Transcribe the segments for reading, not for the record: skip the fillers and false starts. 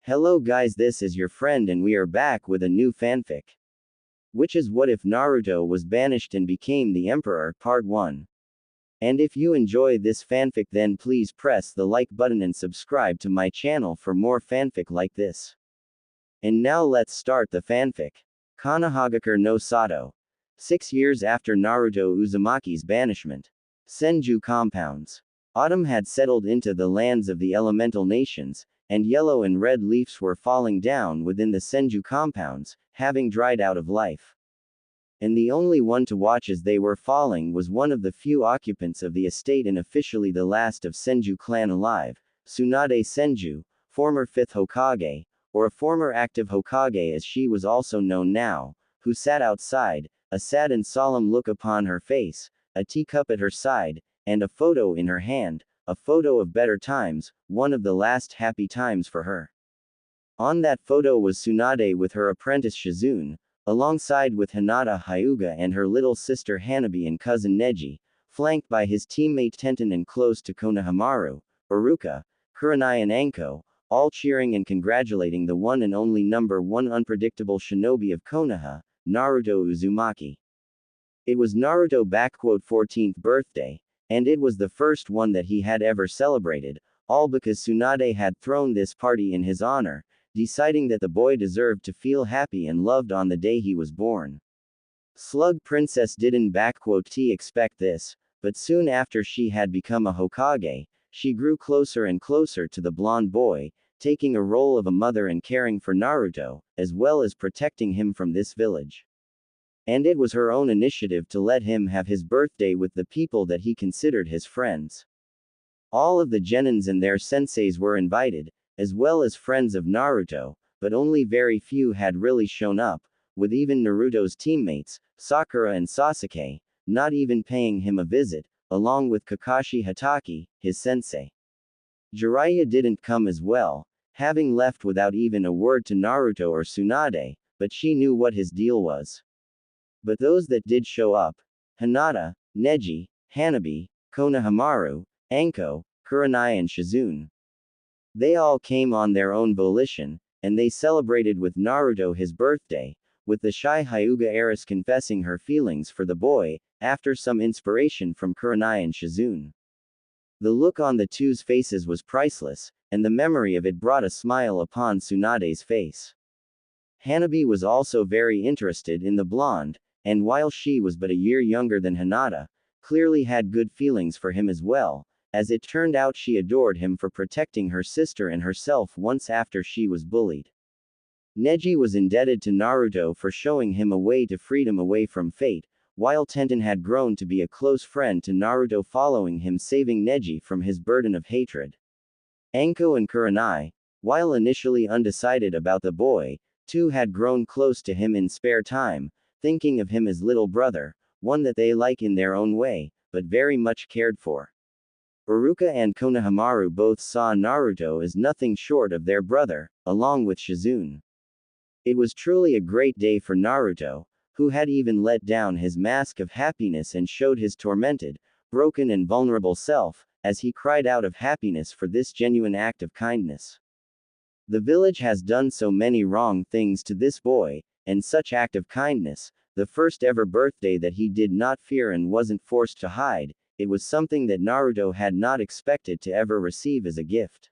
Hello guys, this is your friend and we are back with a new fanfic. Which is What If Naruto Was Banished and Became the Emperor, Part 1. And if you enjoy this fanfic then please press the like button and subscribe to my channel for more fanfic like this. And now let's start the fanfic. Konohagakure no Sato. 6 years after Naruto Uzumaki's banishment. Senju compounds. Autumn had settled into the lands of the elemental nations, and yellow and red leaves were falling down within the Senju compounds, having dried out of life. And the only one to watch as they were falling was one of the few occupants of the estate and officially the last of Senju clan alive, Tsunade Senju, former 5th Hokage, or a former active Hokage as she was also known now, who sat outside, a sad and solemn look upon her face, a teacup at her side, and a photo in her hand, a photo of better times, one of the last happy times for her. On that photo was Tsunade with her apprentice Shizune, alongside with Hinata Hyuga and her little sister Hanabi and cousin Neji, flanked by his teammate Tenten and close to Konohamaru, Iruka, Kurenai and Anko, all cheering and congratulating the one and only number one unpredictable shinobi of Konoha, Naruto Uzumaki. It was Naruto's 14th birthday, and it was the first one that he had ever celebrated, all because Tsunade had thrown this party in his honor, deciding that the boy deserved to feel happy and loved on the day he was born. Slug Princess didn't expect this, but soon after she had become a Hokage, she grew closer and closer to the blonde boy, taking a role of a mother and caring for Naruto, as well as protecting him from this village. And it was her own initiative to let him have his birthday with the people that he considered his friends. All of the genins and their senseis were invited, as well as friends of Naruto, but only very few had really shown up, with even Naruto's teammates, Sakura and Sasuke, not even paying him a visit, along with Kakashi Hatake, his sensei. Jiraiya didn't come as well, having left without even a word to Naruto or Tsunade, but she knew what his deal was. But those that did show up, Hinata, Neji, Hanabi, Konohamaru, Anko, Kurenai and Shizune. They all came on their own volition, and they celebrated with Naruto his birthday, with the shy Hyuga heiress confessing her feelings for the boy, after some inspiration from Kurenai and Shizune. The look on the two's faces was priceless, and the memory of it brought a smile upon Tsunade's face. Hanabi was also very interested in the blonde, and while she was but a year younger than Hinata, clearly had good feelings for him as well. As it turned out, she adored him for protecting her sister and herself once after she was bullied. Neji was indebted to Naruto for showing him a way to freedom away from fate, while Tenten had grown to be a close friend to Naruto following him saving Neji from his burden of hatred. Anko and Kurenai, while initially undecided about the boy, too had grown close to him in spare time, thinking of him as little brother, one that they like in their own way, but very much cared for. Iruka and Konohamaru both saw Naruto as nothing short of their brother, along with Shizune. It was truly a great day for Naruto, who had even let down his mask of happiness and showed his tormented, broken and vulnerable self, as he cried out of happiness for this genuine act of kindness. The village has done so many wrong things to this boy, and such act of kindness, the first ever birthday that he did not fear and wasn't forced to hide, it was something that Naruto had not expected to ever receive as a gift.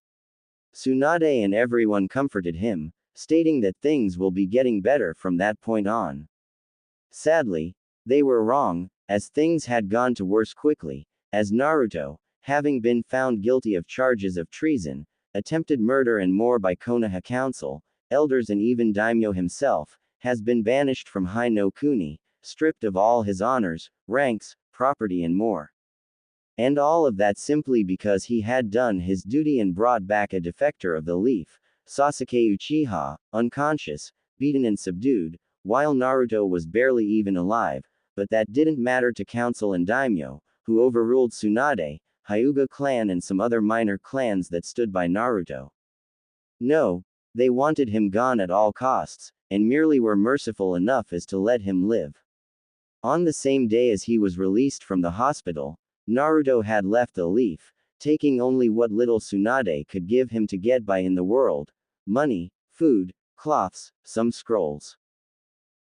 Tsunade and everyone comforted him, stating that things will be getting better from that point on. Sadly, they were wrong, as things had gone to worse quickly, as Naruto, having been found guilty of charges of treason, attempted murder and more by Konoha Council, elders and even Daimyo himself, has been banished from Hai no Kuni, stripped of all his honors, ranks, property and more. And all of that simply because he had done his duty and brought back a defector of the leaf, Sasuke Uchiha, unconscious, beaten and subdued, while Naruto was barely even alive, but that didn't matter to Council and Daimyo, who overruled Tsunade, Hyuga clan and some other minor clans that stood by Naruto. No, they wanted him gone at all costs, and merely were merciful enough as to let him live. On the same day as he was released from the hospital, Naruto had left the leaf, taking only what little Tsunade could give him to get by in the world, money, food, cloths, some scrolls.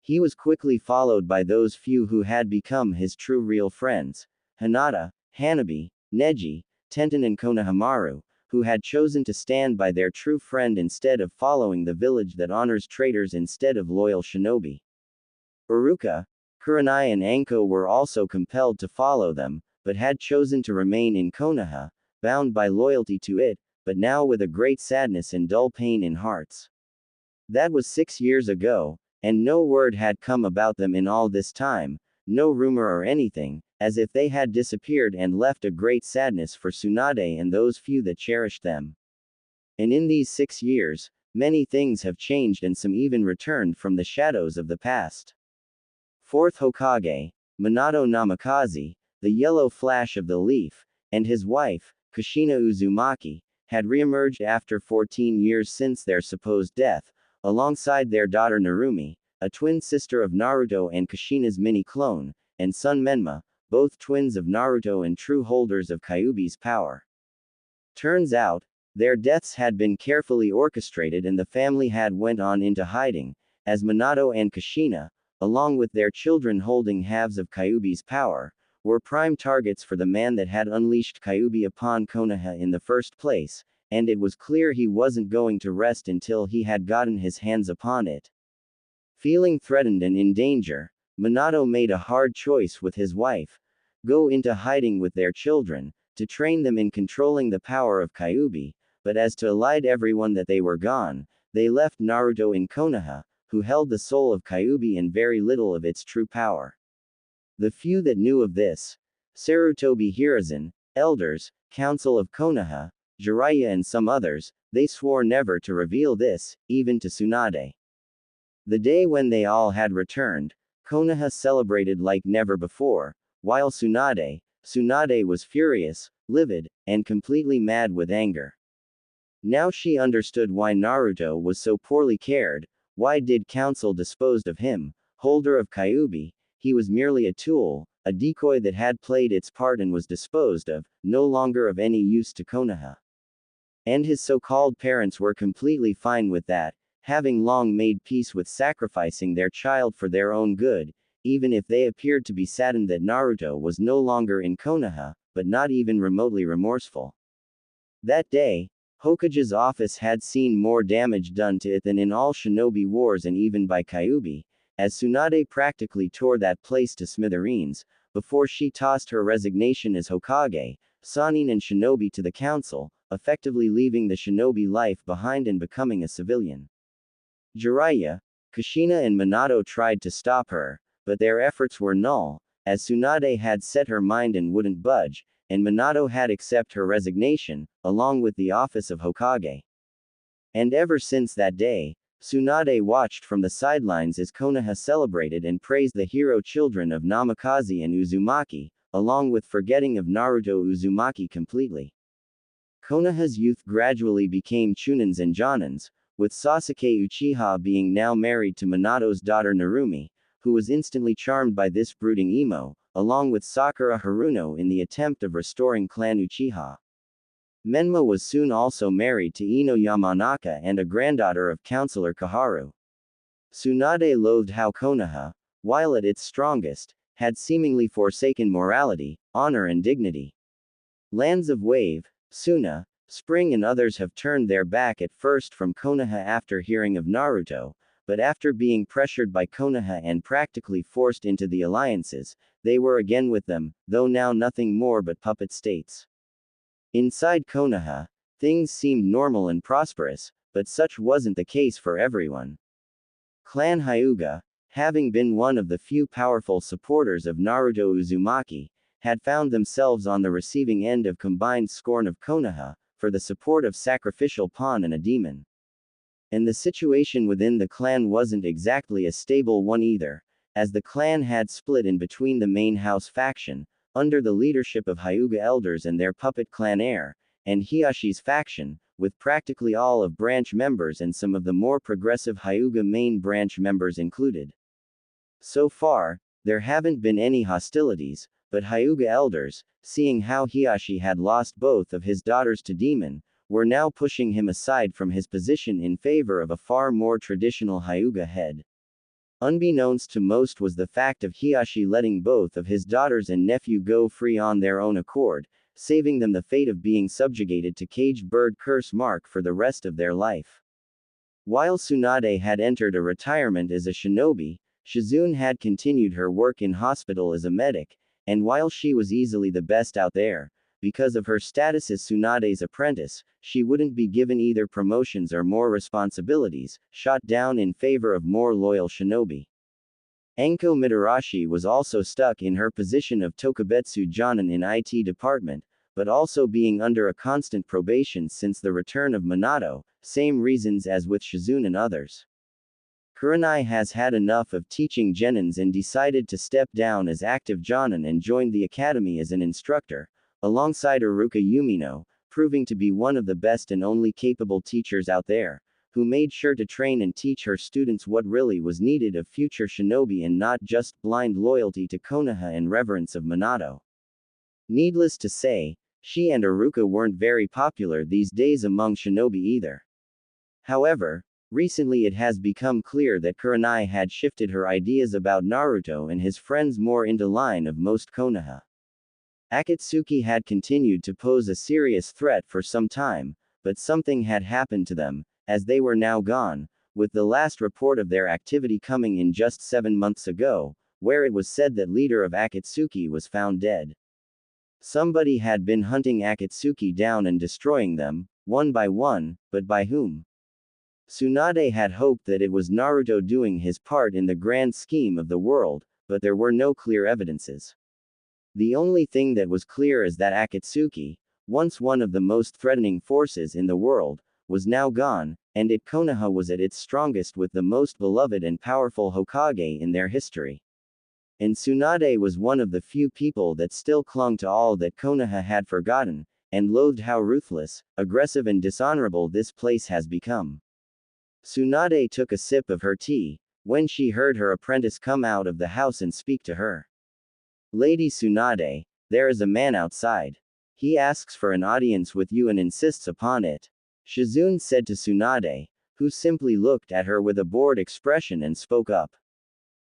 He was quickly followed by those few who had become his true real friends, Hinata, Hanabi, Neji, Tenten and Konohamaru, who had chosen to stand by their true friend instead of following the village that honors traitors instead of loyal shinobi. Uruka, Kurenai and Anko were also compelled to follow them, but had chosen to remain in Konoha, bound by loyalty to it, but now with a great sadness and dull pain in hearts. That was 6 years ago, and no word had come about them in all this time, no rumor or anything, as if they had disappeared and left a great sadness for Tsunade and those few that cherished them. And in these 6 years, many things have changed and some even returned from the shadows of the past. Fourth Hokage, Minato Namikaze, the yellow flash of the leaf, and his wife, Kushina Uzumaki, had reemerged after 14 years since their supposed death, alongside their daughter Narumi, a twin sister of Naruto and Kushina's mini-clone, and son Menma, both twins of Naruto and true holders of Kyuubi's power. Turns out, their deaths had been carefully orchestrated and the family had went on into hiding, as Minato and Kushina, along with their children holding halves of Kyuubi's power, were prime targets for the man that had unleashed Kyuubi upon Konoha in the first place, and it was clear he wasn't going to rest until he had gotten his hands upon it. Feeling threatened and in danger, Minato made a hard choice with his wife: go into hiding with their children, to train them in controlling the power of Kyuubi, but as to allied everyone that they were gone, they left Naruto in Konoha, who held the soul of Kyuubi and very little of its true power. The few that knew of this, Sarutobi Hiruzen, elders, council of Konoha, Jiraiya and some others, they swore never to reveal this, even to Tsunade. The day when they all had returned, Konoha celebrated like never before, while Tsunade was furious, livid, and completely mad with anger. Now she understood why Naruto was so poorly cared. Why did council dispose of him, holder of Kyuubi? He was merely a tool, a decoy that had played its part and was disposed of, no longer of any use to Konoha. And his so-called parents were completely fine with that, having long made peace with sacrificing their child for their own good, even if they appeared to be saddened that Naruto was no longer in Konoha, but not even remotely remorseful. That day, Hokage's office had seen more damage done to it than in all shinobi wars and even by Kyuubi, as Tsunade practically tore that place to smithereens, before she tossed her resignation as Hokage, Sannin and shinobi to the council, effectively leaving the shinobi life behind and becoming a civilian. Jiraiya, Kushina and Minato tried to stop her, but their efforts were null, as Tsunade had set her mind and wouldn't budge, and Minato had accepted her resignation, along with the office of Hokage. And ever since that day, Tsunade watched from the sidelines as Konoha celebrated and praised the hero children of Namikaze and Uzumaki, along with forgetting of Naruto Uzumaki completely. Konoha's youth gradually became Chunins and Jonins, with Sasuke Uchiha being now married to Minato's daughter Narumi, who was instantly charmed by this brooding emo, along with Sakura Haruno in the attempt of restoring Clan Uchiha. Menma was soon also married to Ino Yamanaka and a granddaughter of Councillor Kaharu. Tsunade loathed how Konoha, while at its strongest, had seemingly forsaken morality, honor and dignity. Lands of Wave, Suna, Spring and others have turned their back at first from Konoha after hearing of Naruto, but after being pressured by Konoha and practically forced into the alliances, they were again with them, though now nothing more but puppet states. Inside Konoha, things seemed normal and prosperous, but such wasn't the case for everyone. Clan Hyuga, having been one of the few powerful supporters of Naruto Uzumaki, had found themselves on the receiving end of combined scorn of Konoha, for the support of sacrificial pawn and a demon. And the situation within the clan wasn't exactly a stable one either, as the clan had split in between the main house faction, under the leadership of Hyuga elders and their puppet clan heir, and Hiyashi's faction, with practically all of branch members and some of the more progressive Hyuga main branch members included. So far, there haven't been any hostilities, but Hyuga elders, seeing how Hiyashi had lost both of his daughters to demon, were now pushing him aside from his position in favor of a far more traditional Hyuga head. Unbeknownst to most was the fact of Hiyashi letting both of his daughters and nephew go free on their own accord, saving them the fate of being subjugated to caged bird curse mark for the rest of their life. While Tsunade had entered a retirement as a shinobi, Shizune had continued her work in hospital as a medic, and while she was easily the best out there, because of her status as Tsunade's apprentice, she wouldn't be given either promotions or more responsibilities, shot down in favor of more loyal shinobi. Enko Mitarashi was also stuck in her position of Tokubetsu Jonin in IT department, but also being under a constant probation since the return of Minato, same reasons as with Shizune and others. Kurenai has had enough of teaching genins and decided to step down as active jonin and joined the academy as an instructor, alongside Iruka Yumino, proving to be one of the best and only capable teachers out there, who made sure to train and teach her students what really was needed of future shinobi and not just blind loyalty to Konoha and reverence of Minato. Needless to say, she and Iruka weren't very popular these days among shinobi either. However, recently it has become clear that Kurenai had shifted her ideas about Naruto and his friends more into line of most Konoha. Akatsuki had continued to pose a serious threat for some time, but something had happened to them, as they were now gone, with the last report of their activity coming in just 7 months ago, where it was said that leader of Akatsuki was found dead. Somebody had been hunting Akatsuki down and destroying them, one by one, but by whom? Tsunade had hoped that it was Naruto doing his part in the grand scheme of the world, but there were no clear evidences. The only thing that was clear is that Akatsuki, once one of the most threatening forces in the world, was now gone, and Konoha was at its strongest with the most beloved and powerful Hokage in their history. And Tsunade was one of the few people that still clung to all that Konoha had forgotten, and loathed how ruthless, aggressive and dishonorable this place has become. Tsunade took a sip of her tea, when she heard her apprentice come out of the house and speak to her. Lady Tsunade, there is a man outside. He asks for an audience with you and insists upon it. Shizune said to Tsunade, who simply looked at her with a bored expression and spoke up.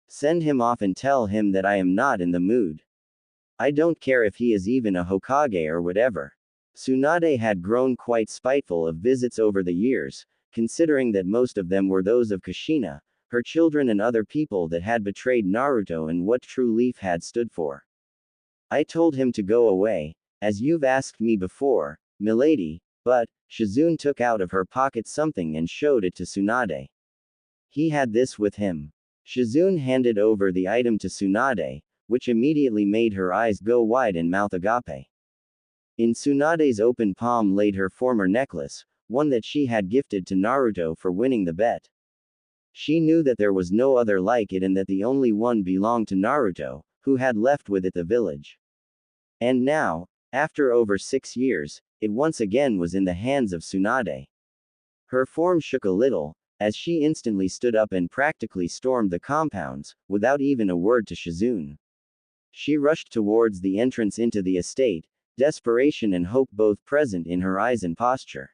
Send him off and tell him that I am not in the mood. I don't care if he is even a Hokage or whatever. Tsunade had grown quite spiteful of visits over the years, considering that most of them were those of Kushina, her children and other people that had betrayed Naruto and what True Leaf had stood for. I told him to go away, as you've asked me before, milady, but, Shizune took out of her pocket something and showed it to Tsunade. He had this with him. Shizune handed over the item to Tsunade, which immediately made her eyes go wide and mouth agape. In Tsunade's open palm laid her former necklace, one that she had gifted to Naruto for winning the bet. She knew that there was no other like it and that the only one belonged to Naruto, who had left with it the village. And now, after over 6 years, it once again was in the hands of Tsunade. Her form shook a little, as she instantly stood up and practically stormed the compounds, without even a word to Shizune. She rushed towards the entrance into the estate, desperation and hope both present in her eyes and posture.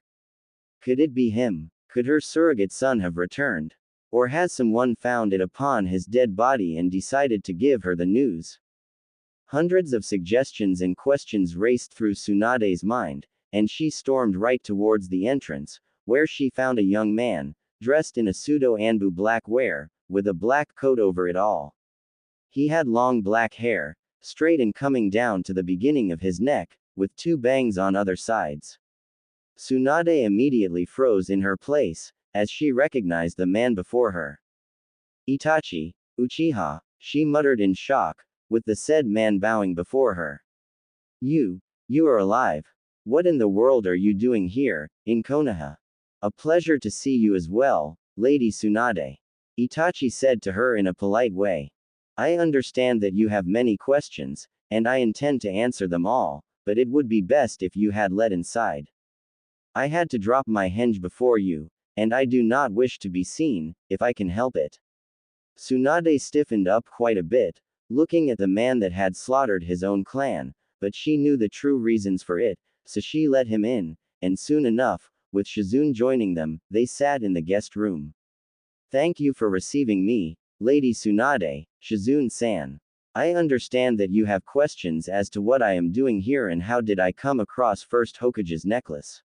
Could it be him? Could her surrogate son have returned? Or has someone found it upon his dead body and decided to give her the news? Hundreds of suggestions and questions raced through Tsunade's mind, and she stormed right towards the entrance, where she found a young man, dressed in a pseudo-Anbu black wear, with a black coat over it all. He had long black hair, straight and coming down to the beginning of his neck, with 2 bangs on other sides. Tsunade immediately froze in her place, as she recognized the man before her. Itachi, Uchiha, she muttered in shock, with the said man bowing before her. You are alive. What in the world are you doing here, in Konoha? A pleasure to see you as well, Lady Tsunade. Itachi said to her in a polite way. I understand that you have many questions, and I intend to answer them all, but it would be best if you had let inside. I had to drop my henge before you, and I do not wish to be seen, if I can help it. Tsunade stiffened up quite a bit, looking at the man that had slaughtered his own clan, but she knew the true reasons for it, so she let him in, and soon enough, with Shizune joining them, they sat in the guest room. Thank you for receiving me, Lady Tsunade, Shizune-san. I understand that you have questions as to what I am doing here and how did I come across First Hokage's necklace.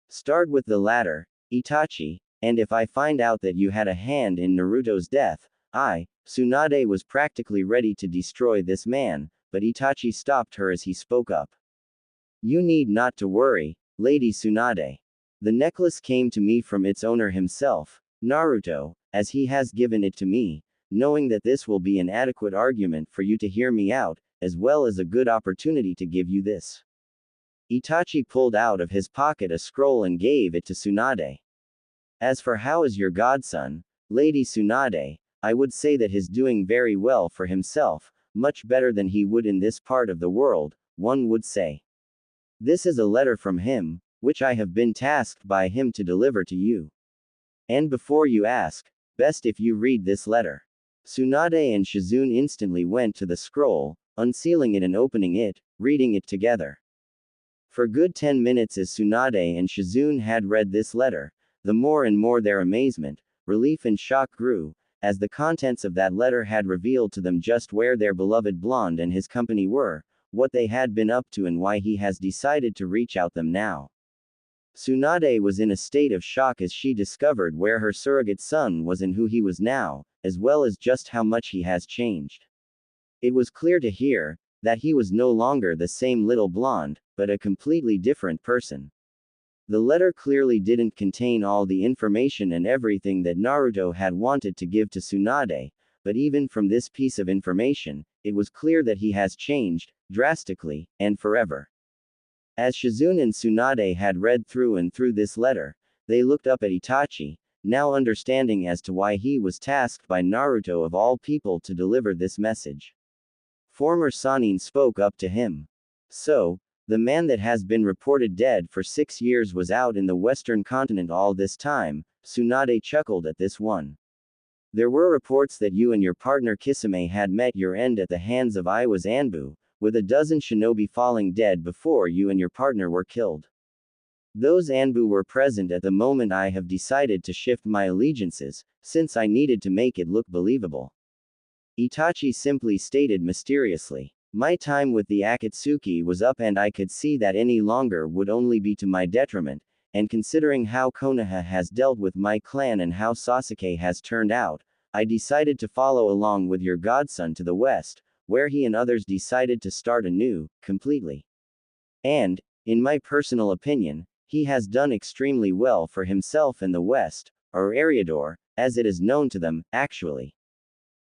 Start with the latter, Itachi, and if I find out that you had a hand in Naruto's death, Tsunade was practically ready to destroy this man, but Itachi stopped her as he spoke up. You need not to worry, Lady Tsunade. The necklace came to me from its owner himself, Naruto, as he has given it to me, knowing that this will be an adequate argument for you to hear me out, as well as a good opportunity to give you this. Itachi pulled out of his pocket a scroll and gave it to Tsunade. As for how is your godson, Lady Tsunade, I would say that he's doing very well for himself, much better than he would in this part of the world, one would say. This is a letter from him, which I have been tasked by him to deliver to you. And before you ask, best if you read this letter. Tsunade and Shizune instantly went to the scroll, unsealing it and opening it, reading it together. For good 10 minutes as Tsunade and Shizune had read this letter, the more and more their amazement, relief and shock grew, as the contents of that letter had revealed to them just where their beloved blonde and his company were, what they had been up to and why he has decided to reach out them now. Tsunade was in a state of shock as she discovered where her surrogate son was and who he was now, as well as just how much he has changed. It was clear to hear that he was no longer the same little blonde, but a completely different person. The letter clearly didn't contain all the information and everything that Naruto had wanted to give to Tsunade, but even from this piece of information, it was clear that he has changed, drastically, and forever. As Shizune and Tsunade had read through and through this letter, they looked up at Itachi, now understanding as to why he was tasked by Naruto of all people to deliver this message. Former Sannin spoke up to him. So, the man that has been reported dead for 6 years was out in the western continent all this time, Tsunade chuckled at this one. There were reports that you and your partner Kisame had met your end at the hands of Iwa's Anbu, with a dozen shinobi falling dead before you and your partner were killed. Those Anbu were present at the moment I have decided to shift my allegiances, since I needed to make it look believable. Itachi simply stated mysteriously. My time with the Akatsuki was up and I could see that any longer would only be to my detriment, and considering how Konoha has dealt with my clan and how Sasuke has turned out, I decided to follow along with your godson to the west, where he and others decided to start anew, completely. And, in my personal opinion, he has done extremely well for himself in the west, or Eriador, as it is known to them, actually.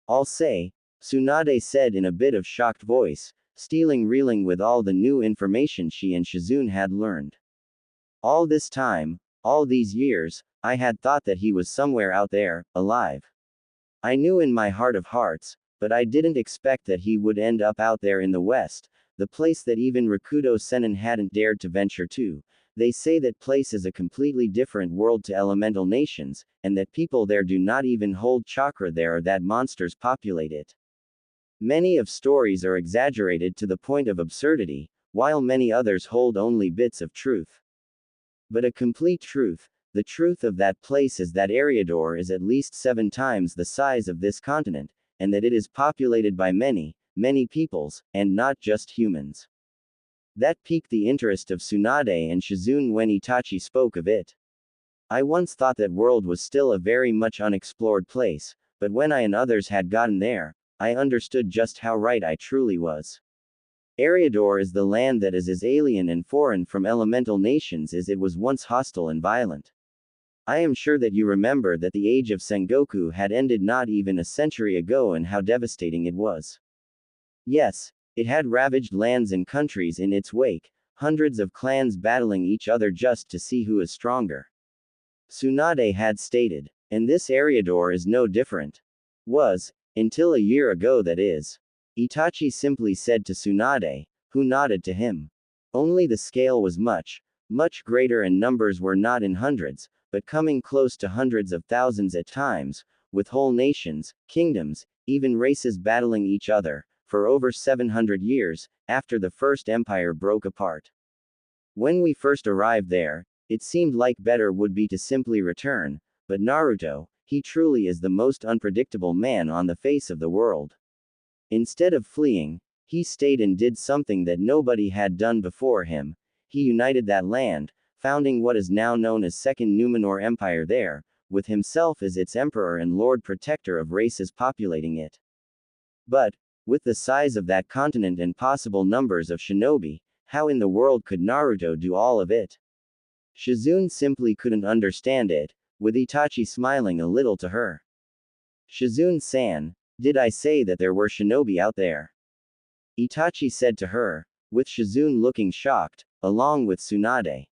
I'll say, Tsunade said in a bit of shocked voice, reeling with all the new information she and Shizune had learned. All this time, all these years, I had thought that he was somewhere out there, alive. I knew in my heart of hearts, but I didn't expect that he would end up out there in the west, the place that even Rakudo Sennin hadn't dared to venture to. They say that place is a completely different world to elemental nations, and that people there do not even hold chakra there or that monsters populate it. Many of stories are exaggerated to the point of absurdity, while many others hold only bits of truth. But a complete truth, the truth of that place is that Eriador is at least 7 times the size of this continent, and that it is populated by many, many peoples, and not just humans. That piqued the interest of Tsunade and Shizune when Itachi spoke of it. I once thought that world was still a very much unexplored place, but when I and others had gotten there, I understood just how right I truly was. Eriador is the land that is as alien and foreign from elemental nations as it was once hostile and violent. I am sure that you remember that the age of Sengoku had ended not even a century ago and how devastating it was. Yes, it had ravaged lands and countries in its wake, hundreds of clans battling each other just to see who is stronger. Tsunade had stated, and this Eriador is no different. Was, until a year ago that is. Itachi simply said to Tsunade, who nodded to him. Only the scale was much, much greater and numbers were not in hundreds, but coming close to hundreds of thousands at times, with whole nations, kingdoms, even races battling each other, for over 700 years, after the First Empire broke apart. When we first arrived there, it seemed like better would be to simply return, but Naruto, he truly is the most unpredictable man on the face of the world. Instead of fleeing, he stayed and did something that nobody had done before him. He united that land, founding what is now known as Second Numenor Empire there, with himself as its emperor and lord protector of races populating it. But, with the size of that continent and possible numbers of shinobi, how in the world could Naruto do all of it? Shizune simply couldn't understand it, with Itachi smiling a little to her. Shizune-san, did I say that there were shinobi out there? Itachi said to her, with Shizune looking shocked, along with Tsunade.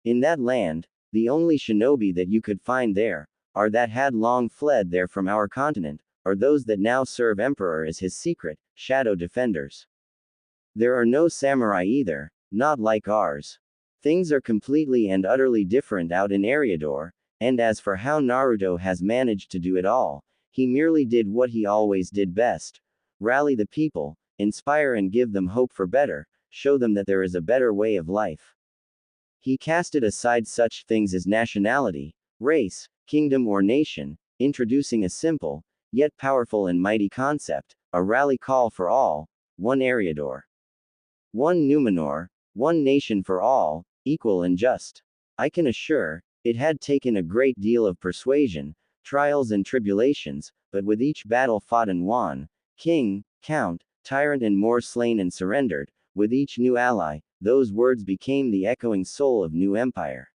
In that land, the only shinobi that you could find there, are that had long fled there from our continent, or those that now serve Emperor as his secret, shadow defenders. There are no samurai either, not like ours. Things are completely and utterly different out in Eriador, and as for how Naruto has managed to do it all, he merely did what he always did best: rally the people, inspire and give them hope for better, show them that there is a better way of life. He casted aside such things as nationality, race, kingdom or nation, introducing a simple, yet powerful and mighty concept, a rally call for all, one Eriador. One Numenor, one nation for all, equal and just. I can assure, it had taken a great deal of persuasion, trials and tribulations, but with each battle fought and won, king, count, tyrant and more slain and surrendered, with each new ally, those words became the echoing soul of new empire.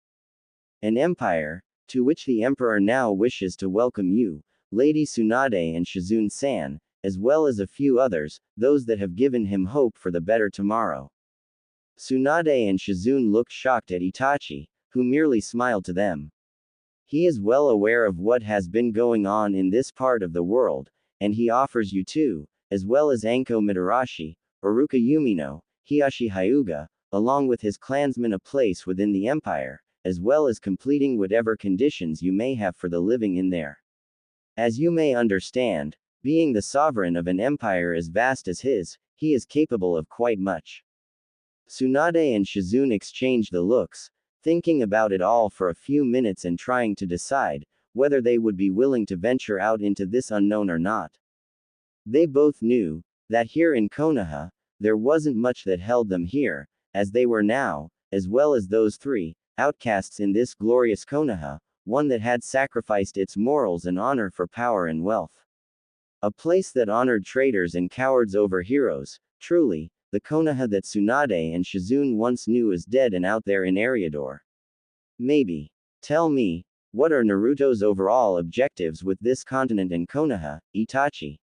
An empire, to which the emperor now wishes to welcome you, Lady Tsunade and Shizune-san, as well as a few others, those that have given him hope for the better tomorrow. Tsunade and Shizune looked shocked at Itachi, who merely smiled to them. He is well aware of what has been going on in this part of the world, and he offers you too, as well as Anko Mitarashi, Iruka Yumino, Hiyashi Hyuga, along with his clansmen a place within the empire, as well as completing whatever conditions you may have for the living in there. As you may understand, being the sovereign of an empire as vast as his, he is capable of quite much. Tsunade and Shizune exchanged the looks, thinking about it all for a few minutes and trying to decide whether they would be willing to venture out into this unknown or not. They both knew that here in Konoha, there wasn't much that held them here, as they were now, as well as those three outcasts in this glorious Konoha, one that had sacrificed its morals and honor for power and wealth. A place that honored traitors and cowards over heroes. Truly, the Konoha that Tsunade and Shizune once knew is dead and out there in Eriador. Maybe. Tell me, what are Naruto's overall objectives with this continent and Konoha, Itachi?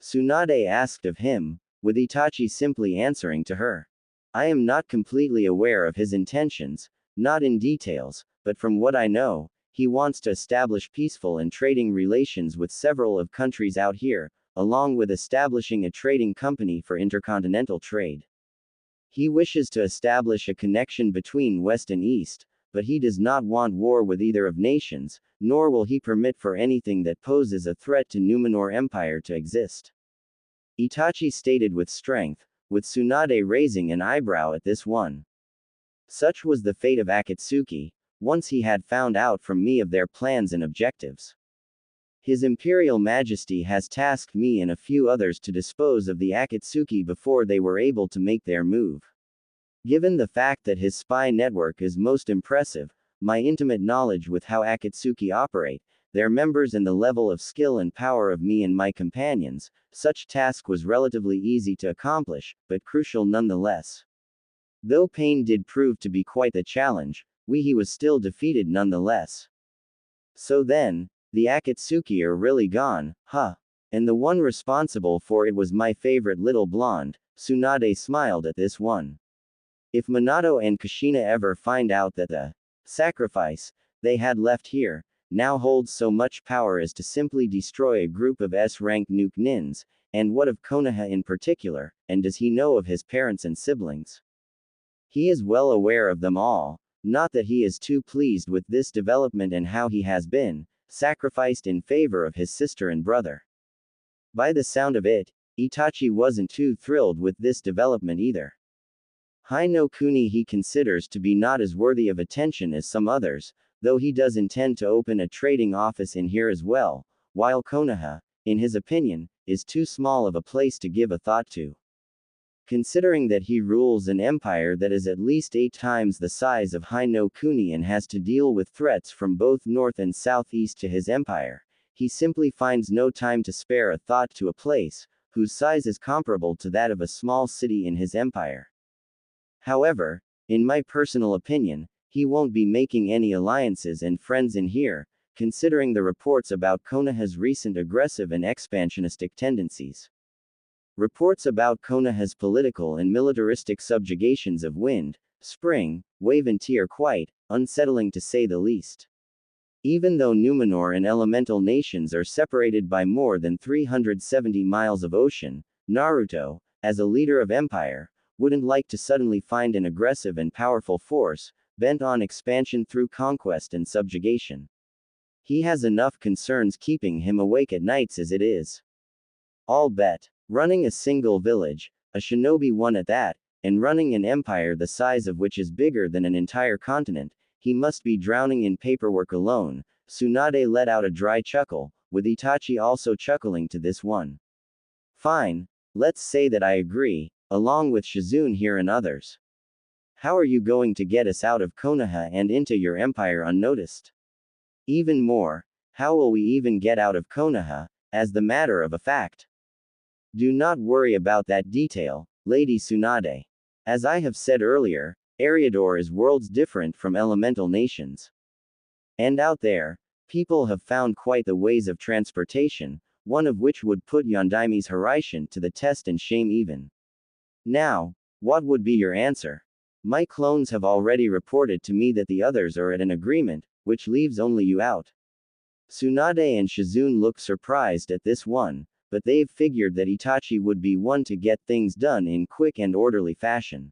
Tsunade asked of him, with Itachi simply answering to her. I am not completely aware of his intentions, not in details, but from what I know, he wants to establish peaceful and trading relations with several of countries out here, along with establishing a trading company for intercontinental trade. He wishes to establish a connection between West and East, but he does not want war with either of nations, nor will he permit for anything that poses a threat to Numenor Empire to exist. Itachi stated with strength, with Tsunade raising an eyebrow at this one. Such was the fate of Akatsuki, once he had found out from me of their plans and objectives. His Imperial Majesty has tasked me and a few others to dispose of the Akatsuki before they were able to make their move. Given the fact that his spy network is most impressive, my intimate knowledge with how Akatsuki operate, their members and the level of skill and power of me and my companions, such task was relatively easy to accomplish, but crucial nonetheless. Though pain did prove to be quite the challenge, he was still defeated nonetheless. So then, the Akatsuki are really gone, huh? And the one responsible for it was my favorite little blonde. Tsunade smiled at this one. If Minato and Kushina ever find out that the sacrifice they had left here now holds so much power as to simply destroy a group of S-rank nuke nins, and what of Konoha in particular, and does he know of his parents and siblings? He is well aware of them all, not that he is too pleased with this development and how he has been sacrificed in favor of his sister and brother. By the sound of it, Itachi wasn't too thrilled with this development either. Haino Kuni he considers to be not as worthy of attention as some others, though he does intend to open a trading office in here as well, while Konoha, in his opinion, is too small of a place to give a thought to. Considering that he rules an empire that is at least 8 times the size of Haino Kuni and has to deal with threats from both north and southeast to his empire, he simply finds no time to spare a thought to a place whose size is comparable to that of a small city in his empire. However, in my personal opinion, he won't be making any alliances and friends in here, considering the reports about Konoha's recent aggressive and expansionistic tendencies. Reports about Konoha's political and militaristic subjugations of Wind, Spring, Wave and Tea are quite unsettling to say the least. Even though Numenor and elemental nations are separated by more than 370 miles of ocean, Naruto, as a leader of empire, wouldn't like to suddenly find an aggressive and powerful force, bent on expansion through conquest and subjugation. He has enough concerns keeping him awake at nights as it is. I'll bet. Running a single village, a shinobi one at that, and running an empire the size of which is bigger than an entire continent, he must be drowning in paperwork alone. Tsunade let out a dry chuckle, with Itachi also chuckling to this one. Fine, let's say that I agree, along with Shizune here and others. How are you going to get us out of Konoha and into your empire unnoticed? Even more, how will we even get out of Konoha, as the matter of a fact? Do not worry about that detail, Lady Tsunade. As I have said earlier, Eriador is worlds different from elemental nations. And out there, people have found quite the ways of transportation, one of which would put Yondaimi's Hiraishin to the test and shame even. Now, what would be your answer? My clones have already reported to me that the others are at an agreement, which leaves only you out. Tsunade and Shizune look surprised at this one, but they've figured that Itachi would be one to get things done in quick and orderly fashion.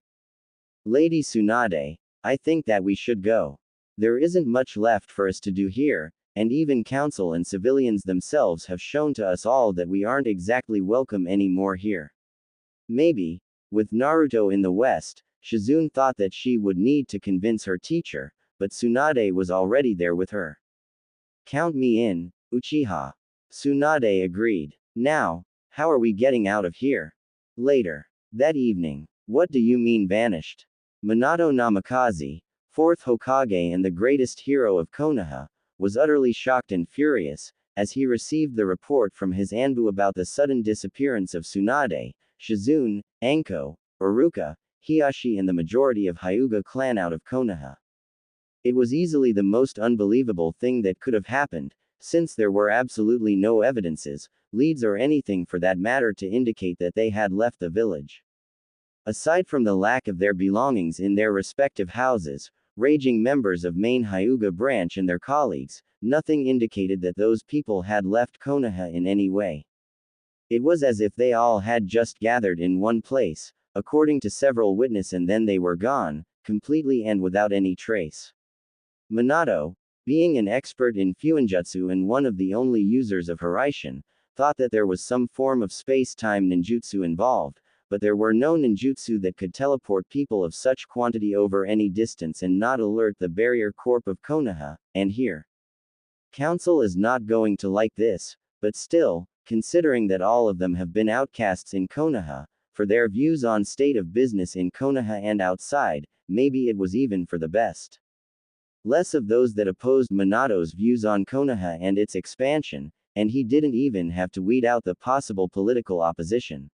Lady Tsunade, I think that we should go. There isn't much left for us to do here, and even council and civilians themselves have shown to us all that we aren't exactly welcome anymore here. Maybe, with Naruto in the west, Shizune thought that she would need to convince her teacher, but Tsunade was already there with her. Count me in, Uchiha. Tsunade agreed. Now, how are we getting out of here? Later. That evening. What do you mean banished? Minato Namikaze, 4th Hokage and the greatest hero of Konoha, was utterly shocked and furious, as he received the report from his Anbu about the sudden disappearance of Tsunade, Shizune, Anko, Iruka, Hiashi and the majority of Hyuga clan out of Konoha. It was easily the most unbelievable thing that could have happened, since there were absolutely no evidences, leads or anything for that matter to indicate that they had left the village. Aside from the lack of their belongings in their respective houses, raging members of main Hyuga branch and their colleagues, nothing indicated that those people had left Konoha in any way. It was as if they all had just gathered in one place, according to several witnesses, and then they were gone, completely and without any trace. Minato, being an expert in Fuinjutsu and one of the only users of Hiraishin, thought that there was some form of space-time ninjutsu involved, but there were no ninjutsu that could teleport people of such quantity over any distance and not alert the barrier corp of Konoha, and here. Council is not going to like this, but still, considering that all of them have been outcasts in Konoha, for their views on state of business in Konoha and outside, maybe it was even for the best. Less of those that opposed Minato's views on Konoha and its expansion, and he didn't even have to weed out the possible political opposition.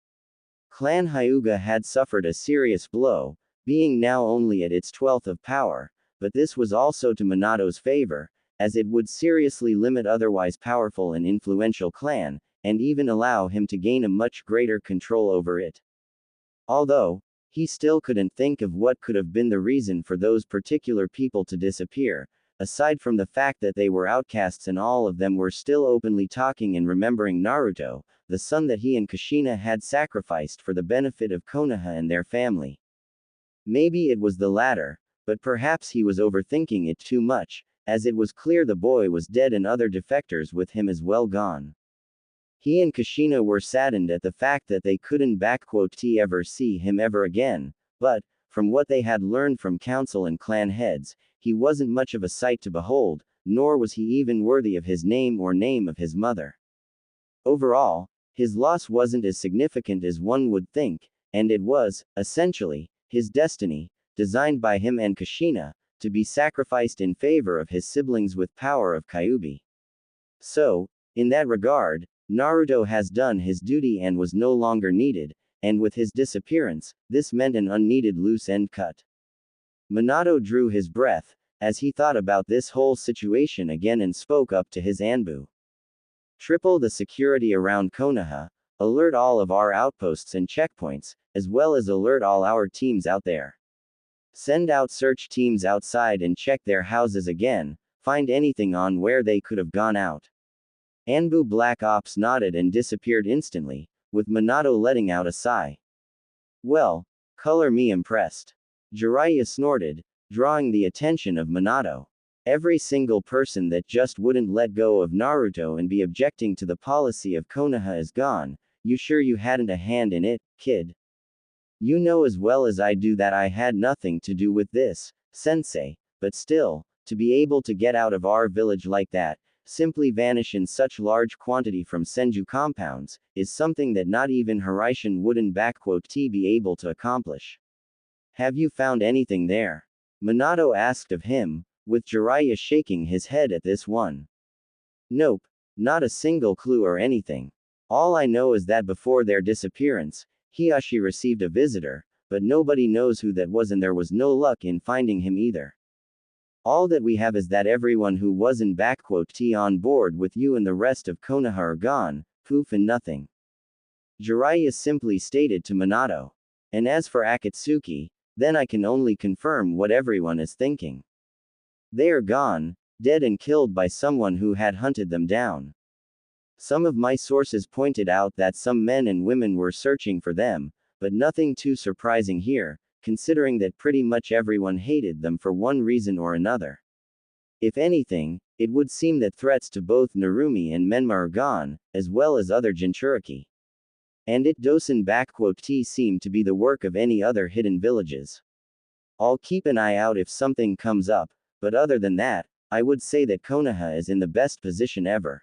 Clan Hyuga had suffered a serious blow, being now only at its 12th of power, but this was also to Minato's favor, as it would seriously limit otherwise powerful and influential clan, and even allow him to gain a much greater control over it. Although, he still couldn't think of what could have been the reason for those particular people to disappear, aside from the fact that they were outcasts and all of them were still openly talking and remembering Naruto, the son that he and Kushina had sacrificed for the benefit of Konoha and their family. Maybe it was the latter, but perhaps he was overthinking it too much, as it was clear the boy was dead and other defectors with him as well gone. He and Kushina were saddened at the fact that they couldn't ever see him ever again, but, from what they had learned from council and clan heads, he wasn't much of a sight to behold, nor was he even worthy of his name or name of his mother. Overall, his loss wasn't as significant as one would think, and it was, essentially, his destiny, designed by him and Kushina, to be sacrificed in favor of his siblings with power of Kyuubi. So, in that regard, Naruto has done his duty and was no longer needed, and with his disappearance, this meant an unneeded loose end cut. Minato drew his breath, as he thought about this whole situation again and spoke up to his Anbu. Triple the security around Konoha, alert all of our outposts and checkpoints, as well as alert all our teams out there. Send out search teams outside and check their houses again, find anything on where they could have gone out. Anbu Black Ops nodded and disappeared instantly, with Minato letting out a sigh. Well, color me impressed. Jiraiya snorted, drawing the attention of Minato. Every single person that just wouldn't let go of Naruto and be objecting to the policy of Konoha is gone. You sure you hadn't a hand in it, kid? You know as well as I do that I had nothing to do with this, sensei, but still, to be able to get out of our village like that, simply vanish in such large quantity from Senju compounds, is something that not even Hiraishin wouldn't be able to accomplish. Have you found anything there? Minato asked of him, with Jiraiya shaking his head at this one. Nope, not a single clue or anything. All I know is that before their disappearance, Hiashi received a visitor, but nobody knows who that was and there was no luck in finding him either. All that we have is that everyone who wasn't on board with you and the rest of Konoha are gone, poof and nothing. Jiraiya simply stated to Minato. And as for Akatsuki, then I can only confirm what everyone is thinking. They are gone, dead and killed by someone who had hunted them down. Some of my sources pointed out that some men and women were searching for them, but nothing too surprising here, considering that pretty much everyone hated them for one reason or another. If anything, it would seem that threats to both Narumi and Menma are gone, as well as other Jinchuriki. And it doesn't seem to be the work of any other hidden villages. I'll keep an eye out if something comes up, but other than that, I would say that Konoha is in the best position ever.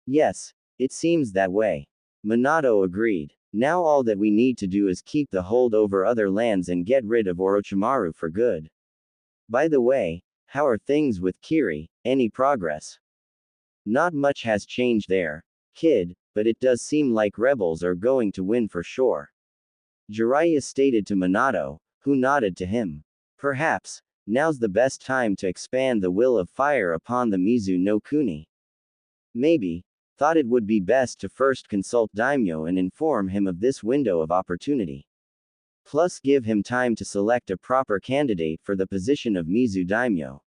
Yes, it seems that way. Minato agreed. Now all that we need to do is keep the hold over other lands and get rid of Orochimaru for good. By the way, how are things with Kiri? Any progress? Not much has changed there, kid, but it does seem like rebels are going to win for sure. Jiraiya stated to Minato, who nodded to him. Perhaps, now's the best time to expand the will of fire upon the Mizu no Kuni. Maybe, thought it would be best to first consult Daimyo and inform him of this window of opportunity. Plus give him time to select a proper candidate for the position of Mizu Daimyo.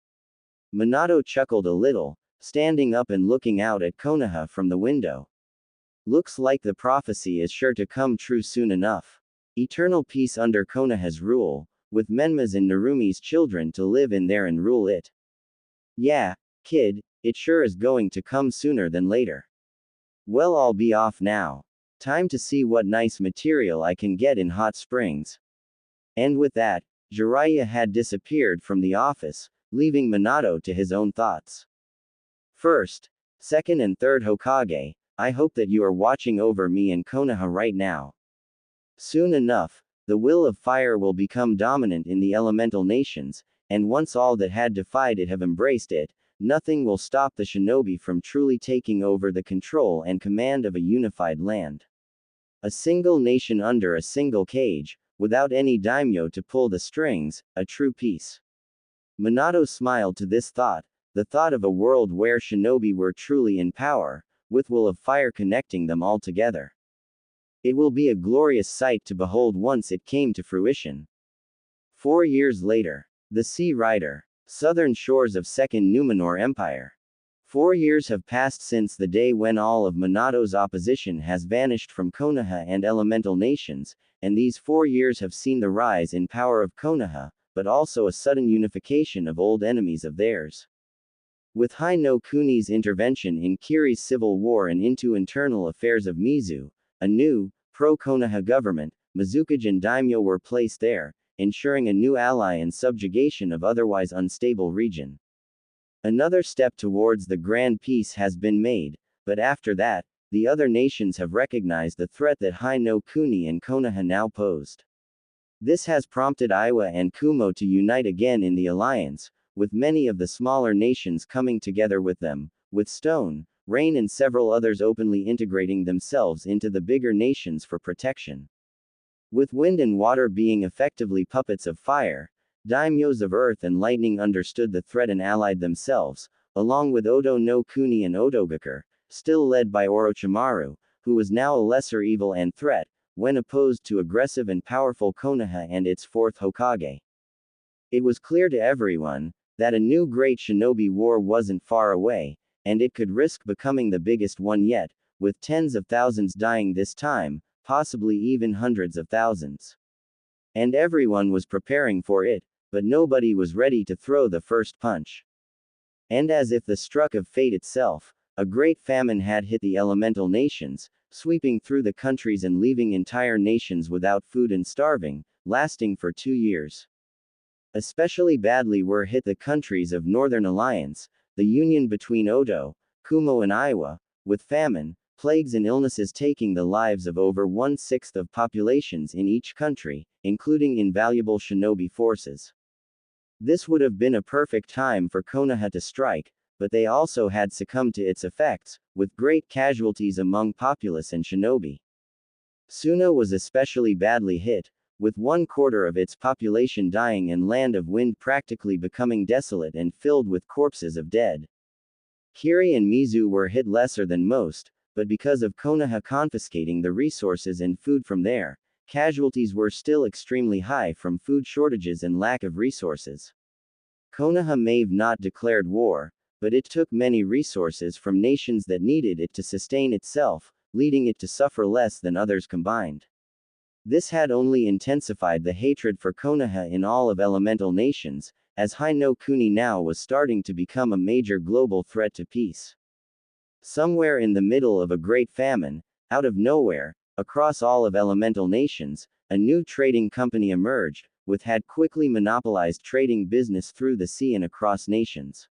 Minato chuckled a little, standing up and looking out at Konoha from the window. Looks like the prophecy is sure to come true soon enough. Eternal peace under Konoha's rule, with Menma's and Narumi's children to live in there and rule it. Yeah, kid, it sure is going to come sooner than later. Well, I'll be off now. Time to see what nice material I can get in Hot Springs. And with that, Jiraiya had disappeared from the office, leaving Minato to his own thoughts. First, second and third Hokage, I hope that you are watching over me and Konoha right now. Soon enough, the will of fire will become dominant in the elemental nations, and once all that had defied it have embraced it, nothing will stop the shinobi from truly taking over the control and command of a unified land. A single nation under a single cage, without any daimyo to pull the strings, a true peace. Minato smiled to this thought, the thought of a world where shinobi were truly in power, with will of fire connecting them all together. It will be a glorious sight to behold once it came to fruition. 4 years later. The Sea Rider. Southern shores of Second Numenor Empire. 4 years have passed since the day when all of Minato's opposition has vanished from Konoha and elemental nations, and these 4 years have seen the rise in power of Konoha, but also a sudden unification of old enemies of theirs. With Hai no Kuni's intervention in Kiri's civil war and into internal affairs of Mizu, a new, pro-Konoha government, Mizukage and Daimyo were placed there, ensuring a new ally and subjugation of otherwise unstable region. Another step towards the grand peace has been made, but after that, the other nations have recognized the threat that Hai no Kuni and Konoha now posed. This has prompted Iwa and Kumo to unite again in the alliance, with many of the smaller nations coming together with them, with Stone, Rain and several others openly integrating themselves into the bigger nations for protection. With Wind and Water being effectively puppets of fire, daimyos of Earth and Lightning understood the threat and allied themselves, along with Odo no Kuni and Odogakure, still led by Orochimaru, who was now a lesser evil and threat, when opposed to aggressive and powerful Konoha and its fourth Hokage. It was clear to everyone that a new great shinobi war wasn't far away, and it could risk becoming the biggest one yet, with tens of thousands dying this time, possibly even hundreds of thousands. And everyone was preparing for it, but nobody was ready to throw the first punch. And as if the stroke of fate itself, a great famine had hit the elemental nations, sweeping through the countries and leaving entire nations without food and starving, lasting for 2 years. Especially badly were hit the countries of Northern Alliance, the union between Odo, Kumo and Iwa, with famine, plagues and illnesses taking the lives of over 1/6 of populations in each country, including invaluable shinobi forces. This would have been a perfect time for Konoha to strike, but they also had succumbed to its effects, with great casualties among populace and shinobi. Suna was especially badly hit, with 1/4 of its population dying and Land of Wind practically becoming desolate and filled with corpses of dead. Kiri and Mizu were hit lesser than most, but because of Konoha confiscating the resources and food from there, casualties were still extremely high from food shortages and lack of resources. Konoha may have not declared war, but it took many resources from nations that needed it to sustain itself, leading it to suffer less than others combined. This had only intensified the hatred for Konoha in all of elemental nations, as Hai no Kuni now was starting to become a major global threat to peace. Somewhere in the middle of a great famine, out of nowhere, across all of elemental nations, a new trading company emerged, which had quickly monopolized trading business through the sea and across nations.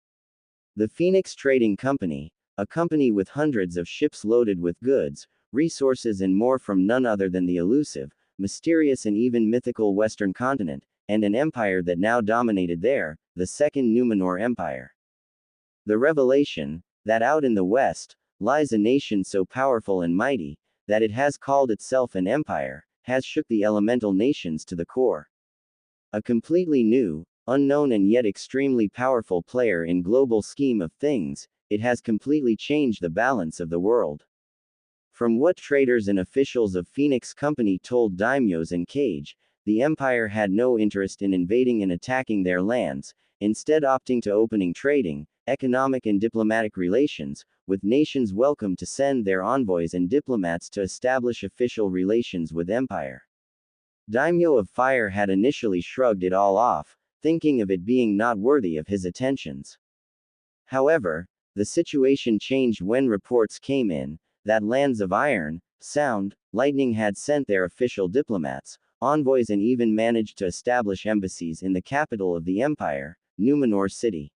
The Phoenix Trading Company, a company with hundreds of ships loaded with goods, resources and more from none other than the elusive, mysterious and even mythical Western continent, and an empire that now dominated there, the Second Numenor Empire. The revelation, that out in the west, lies a nation so powerful and mighty, that it has called itself an empire, has shook the elemental nations to the core. A completely new, unknown and yet extremely powerful player in global scheme of things, it has completely changed the balance of the world. From what traders and officials of Phoenix Company told daimyos and Cage, the empire had no interest in invading and attacking their lands, instead opting to opening trading, economic and diplomatic relations, with nations welcome to send their envoys and diplomats to establish official relations with empire. Daimyo of Fire had initially shrugged it all off, thinking of it being not worthy of his attentions. However, the situation changed when reports came in, that lands of Iron, Sound, Lightning had sent their official diplomats, envoys and even managed to establish embassies in the capital of the empire, Numenor City.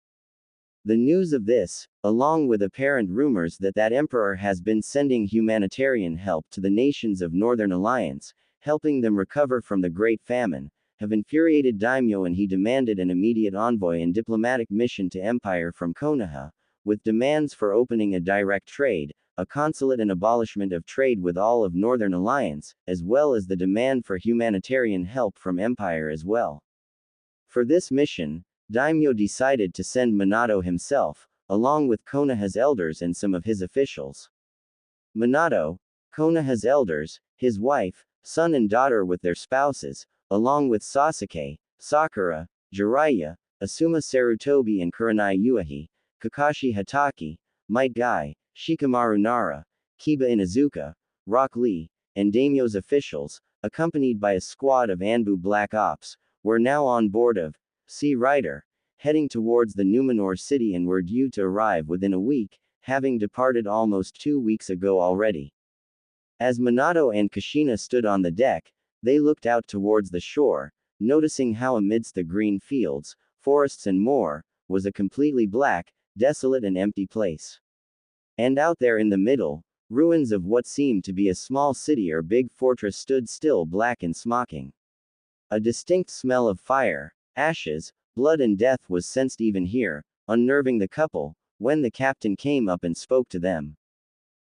The news of this, along with apparent rumors that that emperor has been sending humanitarian help to the nations of Northern Alliance, helping them recover from the Great Famine, have infuriated Daimyo and he demanded an immediate envoy and diplomatic mission to Empire from Konoha, with demands for opening a direct trade, a consulate and abolishment of trade with all of Northern Alliance, as well as the demand for humanitarian help from Empire as well. For this mission, Daimyo decided to send Minato himself, along with Konoha's elders and some of his officials. Minato, Konoha's elders, his wife, son and daughter with their spouses, along with Sasuke, Sakura, Jiraiya, Asuma Sarutobi and Kurenai Uehi, Kakashi Hatake, Might Guy, Shikamaru Nara, Kiba Inuzuka, Rock Lee, and Daimyo's officials, accompanied by a squad of Anbu Black Ops, were now on board of Sea Rider, heading towards the Numenor city and were due to arrive within a week, having departed almost 2 weeks ago already. As Minato and Kushina stood on the deck, they looked out towards the shore, noticing how amidst the green fields, forests and more, was a completely black, desolate and empty place. And out there in the middle, ruins of what seemed to be a small city or big fortress stood still, black and smoking. A distinct smell of fire, ashes, blood and death was sensed even here, unnerving the couple, when the captain came up and spoke to them.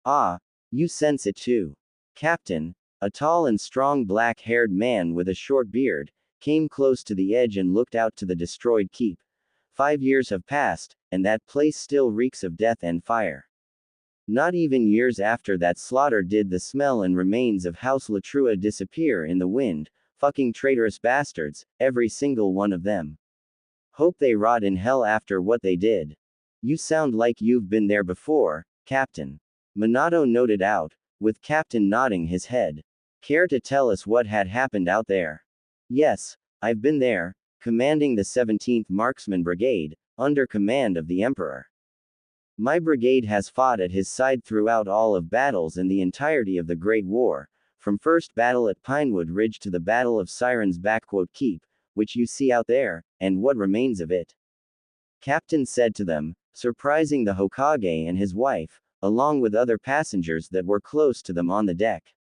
"Ah, you sense it too." Captain, a tall and strong black-haired man with a short beard, came close to the edge and looked out to the destroyed keep. 5 years have passed, and that place still reeks of death and fire. Not even years after that slaughter did the smell and remains of House Latrua disappear in the wind. Fucking traitorous bastards, every single one of them. Hope they rot in hell after what they did. You sound like you've been there before, Captain. Minato noted out, with Captain nodding his head. Care to tell us what had happened out there? Yes, I've been there, commanding the 17th Marksman Brigade, under command of the Emperor. My brigade has fought at his side throughout all of battles and the entirety of the Great War, from first battle at Pinewood Ridge to the Battle of Sirens Keep, which you see out there, and what remains of it. Captain said to them, surprising the Hokage and his wife, along with other passengers that were close to them on the deck.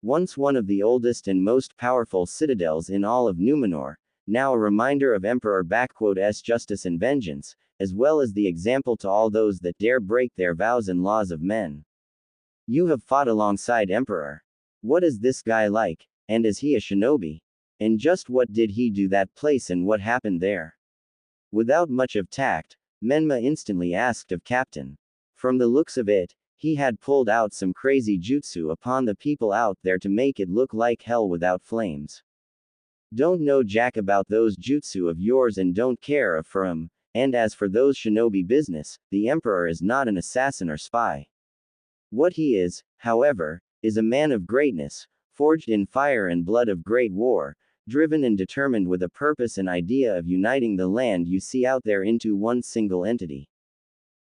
Once one of the oldest and most powerful citadels in all of Numenor, now a reminder of Emperor's justice and vengeance, as well as the example to all those that dare break their vows and laws of men. You have fought alongside Emperor. What is this guy like, and is he a shinobi? And just what did he do that place and what happened there? Without much of tact, Menma instantly asked of Captain. From the looks of it, he had pulled out some crazy jutsu upon the people out there to make it look like hell without flames. Don't know jack about those jutsu of yours and don't care for 'em, and as for those shinobi business, the Emperor is not an assassin or spy. What he is, however, is a man of greatness, forged in fire and blood of great war, driven and determined with a purpose and idea of uniting the land you see out there into one single entity.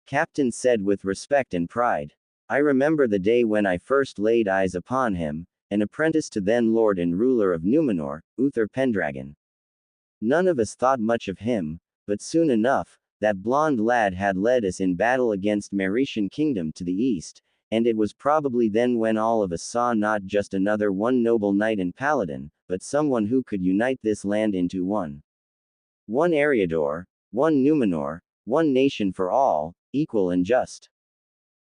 Captain said with respect and pride. I remember the day when I first laid eyes upon him, an apprentice to then Lord and ruler of Numenor, Uther Pendragon. None of us thought much of him, but soon enough, that blonde lad had led us in battle against Meretian Kingdom to the east, and it was probably then when all of us saw not just another one noble knight and paladin, but someone who could unite this land into one. One Eriador, one Numenor, one nation for all, equal and just.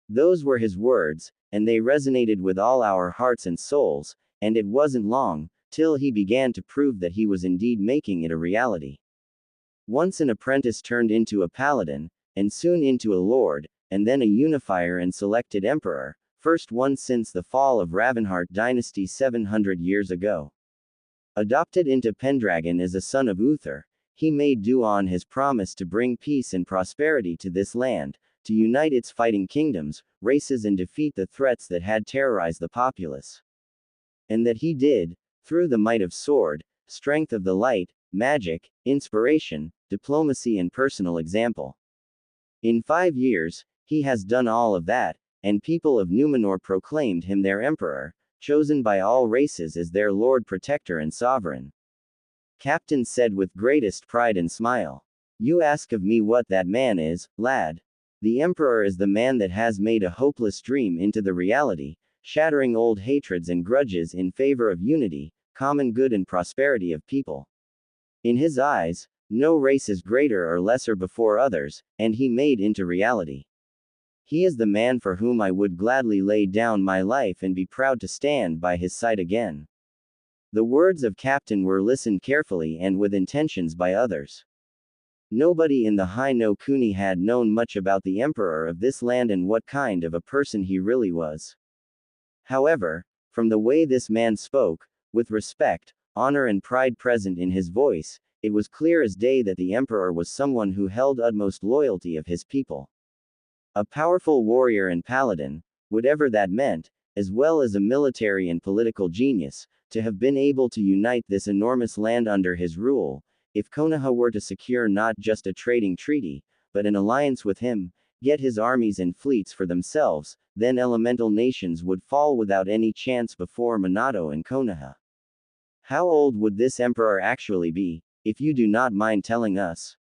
Those were his words, and they resonated with all our hearts and souls, and it wasn't long, till he began to prove that he was indeed making it a reality. Once an apprentice turned into a paladin, and soon into a lord, and then a unifier and selected emperor, first one since the fall of Ravenheart dynasty 700 years ago. Adopted into Pendragon as a son of Uther, he made due on his promise to bring peace and prosperity to this land, to unite its fighting kingdoms, races and defeat the threats that had terrorized the populace. And that he did, through the might of sword, strength of the light, magic, inspiration, diplomacy and personal example. In 5 years, he has done all of that, and people of Numenor proclaimed him their emperor, chosen by all races as their lord protector and sovereign. Captain said with greatest pride and smile. You ask of me what that man is, lad. The emperor is the man that has made a hopeless dream into the reality, shattering old hatreds and grudges in favor of unity, common good and prosperity of people. In his eyes, no race is greater or lesser before others, and he made into reality. He is the man for whom I would gladly lay down my life and be proud to stand by his side again. The words of Captain were listened carefully and with intentions by others. Nobody in the High no Kuni had known much about the emperor of this land and what kind of a person he really was. However, from the way this man spoke, with respect, honor and pride present in his voice, it was clear as day that the emperor was someone who held utmost loyalty of his people. A powerful warrior and paladin, whatever that meant, as well as a military and political genius, to have been able to unite this enormous land under his rule, if Konoha were to secure not just a trading treaty, but an alliance with him, get his armies and fleets for themselves, then elemental nations would fall without any chance before Minato and Konoha. How old would this emperor actually be, if you do not mind telling us?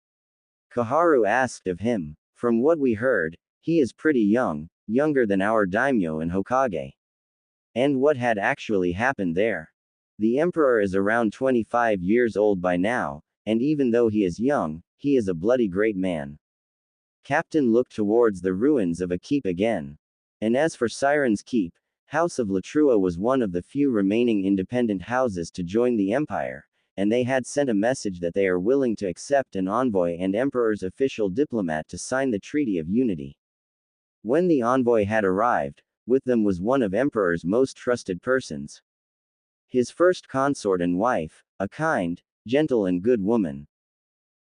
Koharu asked of him. From what we heard, he is pretty young, younger than our daimyo and Hokage. And what had actually happened there? The emperor is around 25 years old by now, and even though he is young, he is a bloody great man. Captain looked towards the ruins of a keep again. And as for Siren's Keep, House of Latrua was one of the few remaining independent houses to join the empire, and they had sent a message that they are willing to accept an envoy and emperor's official diplomat to sign the Treaty of Unity. When the envoy had arrived, with them was one of emperor's most trusted persons. His first consort and wife, a kind, gentle and good woman.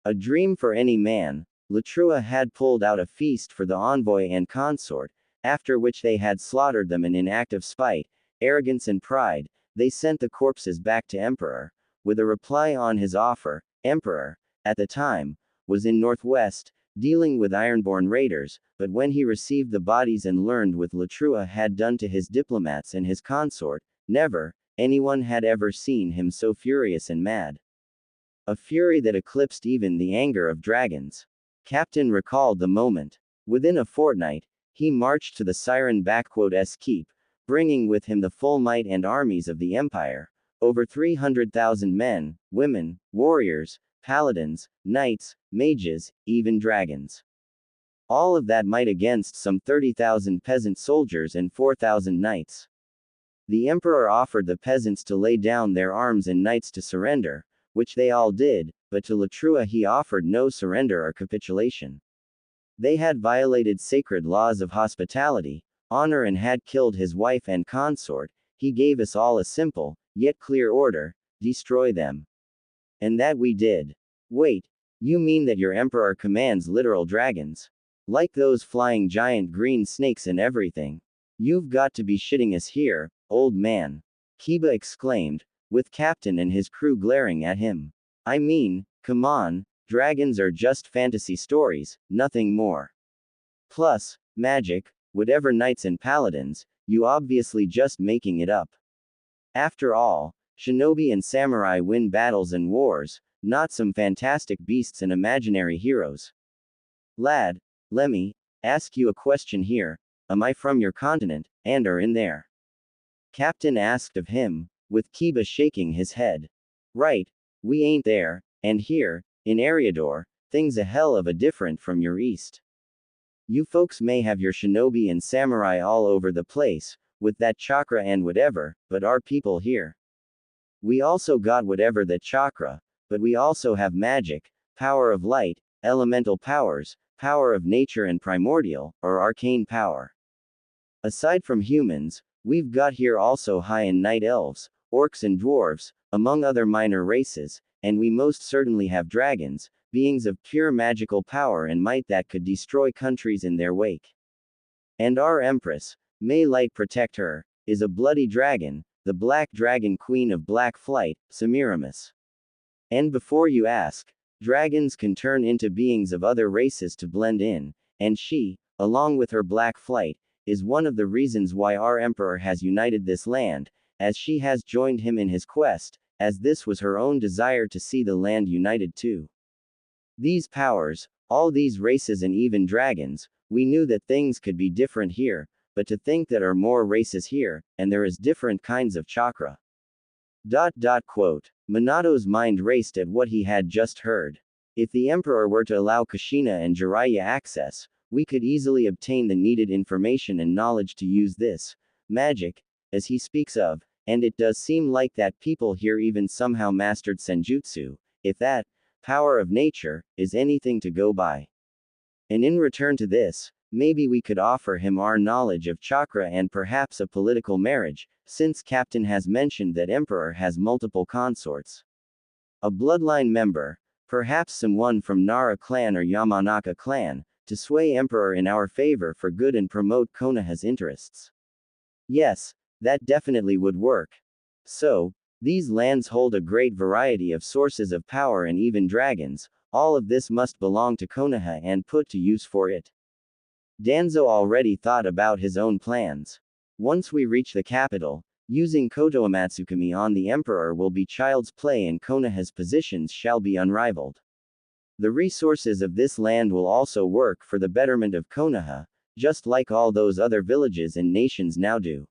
A dream for any man, Latrua had pulled out a feast for the envoy and consort, after which they had slaughtered them, and in act of spite, arrogance and pride, they sent the corpses back to emperor, with a reply on his offer. Emperor, at the time, was in Northwest, dealing with Ironborn raiders, but when he received the bodies and learned what Latrua had done to his diplomats and his consort, never, anyone had ever seen him so furious and mad. A fury that eclipsed even the anger of dragons. Captain recalled the moment. Within a fortnight, he marched to the Siren-S keep, bringing with him the full might and armies of the empire, over 300,000 men, women, warriors, paladins, knights, mages, even dragons. All of that might against some 30,000 peasant soldiers and 4,000 knights. The emperor offered the peasants to lay down their arms and knights to surrender, which they all did, but to Latrua he offered no surrender or capitulation. They had violated sacred laws of hospitality, honor, and had killed his wife and consort. He gave us all a simple, yet clear order: destroy them. And that we did. Wait, you mean that your emperor commands literal dragons? Like those flying giant green snakes and everything? You've got to be shitting us here, old man. Kiba exclaimed, with Captain and his crew glaring at him. I mean, come on, dragons are just fantasy stories, nothing more. Plus, magic, whatever knights and paladins, you obviously just making it up. After all, shinobi and samurai win battles and wars, not some fantastic beasts and imaginary heroes. Lad, let me ask you a question here. Am I from your continent, and are in there? Captain asked of him, with Kiba shaking his head. Right, we ain't there, and here, in Eriador, things a hell of a different from your east. You folks may have your shinobi and samurai all over the place, with that chakra and whatever, but our people here. We also got whatever that chakra, but we also have magic, power of light, elemental powers, power of nature and primordial, or arcane power. Aside from humans, we've got here also high and night elves, orcs and dwarves, among other minor races, and we most certainly have dragons, beings of pure magical power and might that could destroy countries in their wake. And our empress, may light protect her, is a bloody dragon, the black dragon queen of black flight, Semiramis. And before you ask, dragons can turn into beings of other races to blend in, and she, along with her black flight, is one of the reasons why our emperor has united this land, as she has joined him in his quest, as this was her own desire to see the land united too. These powers, all these races and even dragons, we knew that things could be different here, but to think that are more races here, and there is different kinds of chakra. Quote. Minato's mind raced at what he had just heard. If the emperor were to allow Kushina and Jiraiya access, we could easily obtain the needed information and knowledge to use this magic, as he speaks of, and it does seem like that people here even somehow mastered senjutsu, if that power of nature is anything to go by. And in return to this, maybe we could offer him our knowledge of chakra and perhaps a political marriage, since Captain has mentioned that Emperor has multiple consorts. A bloodline member, perhaps someone from Nara clan or Yamanaka clan, to sway Emperor in our favor for good and promote Konoha's interests. Yes, that definitely would work. So, these lands hold a great variety of sources of power and even dragons. All of this must belong to Konoha and put to use for it. Danzo already thought about his own plans. Once we reach the capital, Using Koto Amatsukami on the Emperor will be child's play and Konoha's positions shall be unrivaled. The resources of this land will also work for the betterment of Konoha, just like all those other villages and nations now do.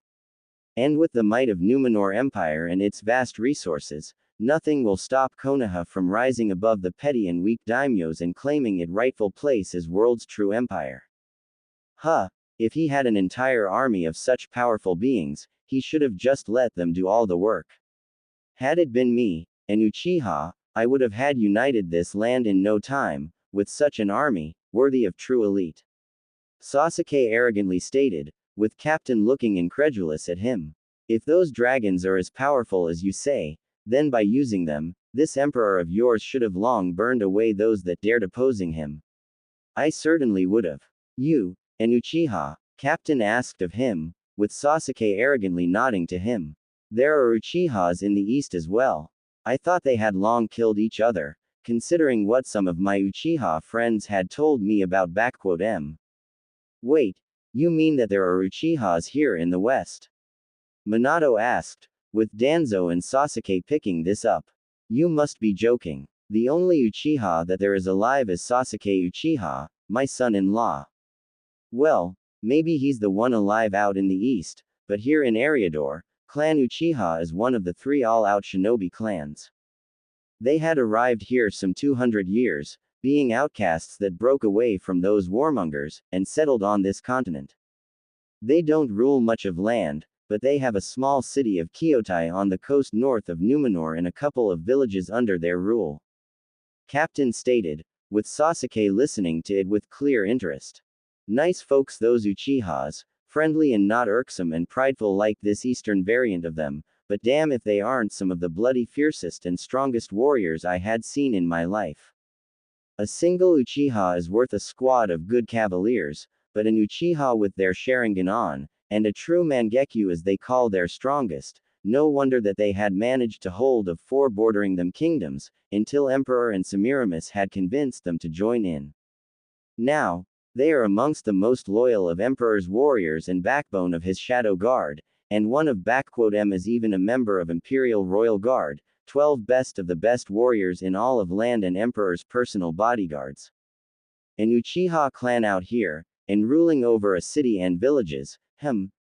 And with the might of Numenor Empire and its vast resources, nothing will stop Konoha from rising above the petty and weak daimyos and claiming its rightful place as world's true empire. If he had an entire army of such powerful beings, he should have just let them do all the work. Had it been me, an Uchiha, I would have had united this land in no time, with such an army, worthy of true elite. Sasuke arrogantly stated, with Captain looking incredulous at him. If those dragons are as powerful as you say, then by using them, this emperor of yours should have long burned away those that dared opposing him. I certainly would have. You, an Uchiha? Captain asked of him, with Sasuke arrogantly nodding to him. There are Uchihas in the east as well. I thought they had long killed each other, considering what some of my Uchiha friends had told me about M. Wait, you mean that there are Uchihas here in the west? Minato asked, with Danzo and Sasuke picking this up. You must be joking. The only Uchiha that there is alive is Sasuke Uchiha, my son-in-law. Well, maybe he's the one alive out in the east, but here in Eriador, Clan Uchiha is one of the 3 all-out shinobi clans. They had arrived here some 200 years, being outcasts that broke away from those warmongers, and settled on this continent. They don't rule much of land, but they have a small city of Kyotai on the coast north of Numenor and a couple of villages under their rule. Captain stated, with Sasuke listening to it with clear interest. Nice folks those Uchihas, friendly and not irksome and prideful like this eastern variant of them, but damn if they aren't some of the bloody fiercest and strongest warriors I had seen in my life. A single Uchiha is worth a squad of good cavaliers, but an Uchiha with their Sharingan on, and a true Mangekyo as they call their strongest, no wonder that they had managed to hold of 4 bordering them kingdoms, until Emperor and Semiramis had convinced them to join in. Now, they are amongst the most loyal of Emperor's warriors and backbone of his Shadow Guard, and one of M is even a member of Imperial Royal Guard, 12 best of the best warriors in all of land and Emperor's personal bodyguards. An Uchiha clan out here, and ruling over a city and villages,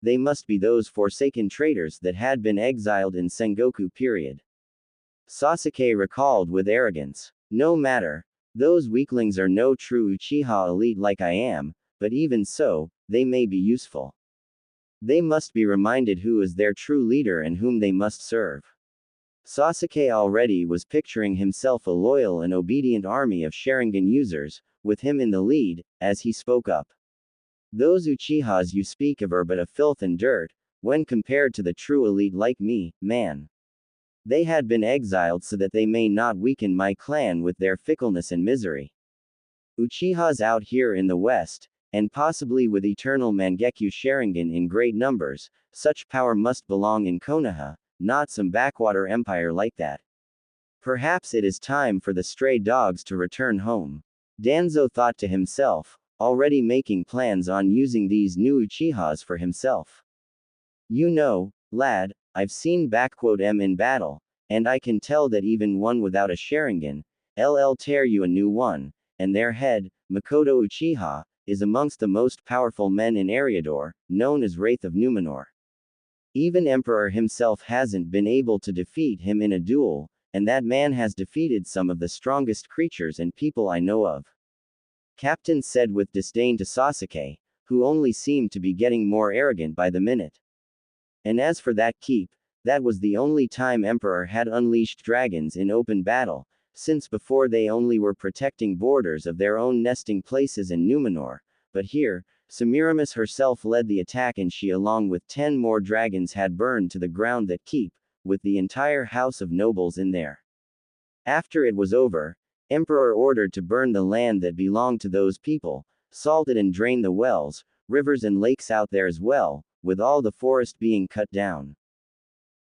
they must be those forsaken traitors that had been exiled in Sengoku period. Sasuke recalled with arrogance. No matter. Those weaklings are no true Uchiha elite like I am, but even so, they may be useful. They must be reminded who is their true leader and whom they must serve. Sasuke already was picturing himself a loyal and obedient army of Sharingan users, with him in the lead, as he spoke up. Those Uchihas you speak of are but a filth and dirt, when compared to the true elite like me, man. They had been exiled so that they may not weaken my clan with their fickleness and misery. Uchihas out here in the west, and possibly with eternal Mangekyo Sharingan in great numbers, such power must belong in Konoha, not some backwater empire like that. Perhaps it is time for the stray dogs to return home. Danzo thought to himself, already making plans on using these new Uchihas for himself. You know, lad, I've seen M in battle, and I can tell that even one without a Sharingan, tear you a new one, and their head, Makoto Uchiha, is amongst the most powerful men in Eriador, known as Wraith of Numenor. Even Emperor himself hasn't been able to defeat him in a duel, and that man has defeated some of the strongest creatures and people I know of. Captain said with disdain to Sasuke, who only seemed to be getting more arrogant by the minute. And as for that keep, that was the only time Emperor had unleashed dragons in open battle, since before they only were protecting borders of their own nesting places in Numenor, but here, Semiramis herself led the attack and she along with 10 more dragons had burned to the ground that keep, with the entire house of nobles in there. After it was over, Emperor ordered to burn the land that belonged to those people, salted and drain the wells, rivers and lakes out there as well, with all the forest being cut down.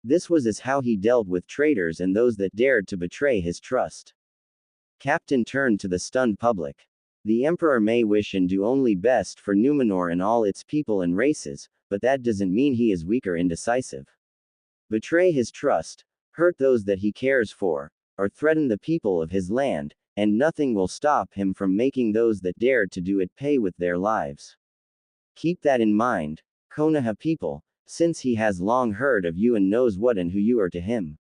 This was as how he dealt with traitors and those that dared to betray his trust. Captain turned to the stunned public. The Emperor may wish and do only best for Numenor and all its people and races, but that doesn't mean he is weak or indecisive. betray his trust, hurt those that he cares for, or threaten the people of his land, and nothing will stop him from making those that dared to do it pay with their lives. Keep that in mind, Konoha people, since he has long heard of you and knows what and who you are to him.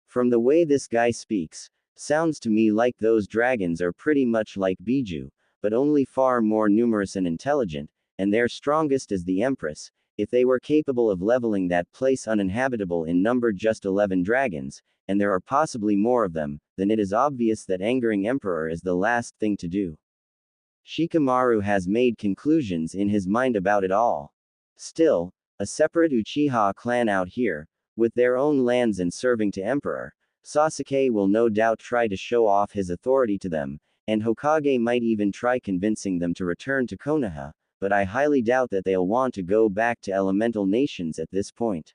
From the way this guy speaks, sounds to me like those dragons are pretty much like Biju, but only far more numerous and intelligent, and their strongest is the Empress. If they were capable of leveling that place uninhabitable in number just 11 dragons, and there are possibly more of them, then it is obvious that angering Emperor is the last thing to do. Shikamaru has made conclusions in his mind about it all. Still, a separate Uchiha clan out here, with their own lands and serving to Emperor, Sasuke will no doubt try to show off his authority to them, and Hokage might even try convincing them to return to Konoha, but I highly doubt that they'll want to go back to elemental nations at this point.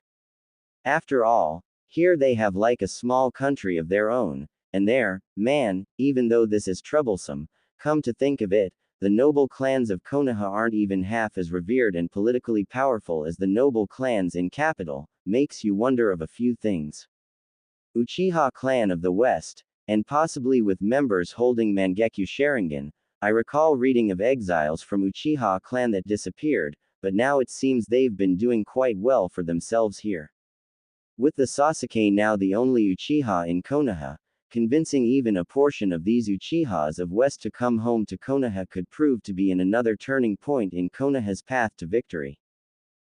After all, here they have like a small country of their own, and there, man, even though this is troublesome, come to think of it, the noble clans of Konoha aren't even half as revered and politically powerful as the noble clans in capital, makes you wonder of a few things. Uchiha clan of the West, and possibly with members holding Mangekyo Sharingan, I recall reading of exiles from Uchiha clan that disappeared, but now it seems they've been doing quite well for themselves here. With the Sasuke now the only Uchiha in Konoha, convincing even a portion of these Uchihas of West to come home to Konoha could prove to be another turning point in Konoha's path to victory.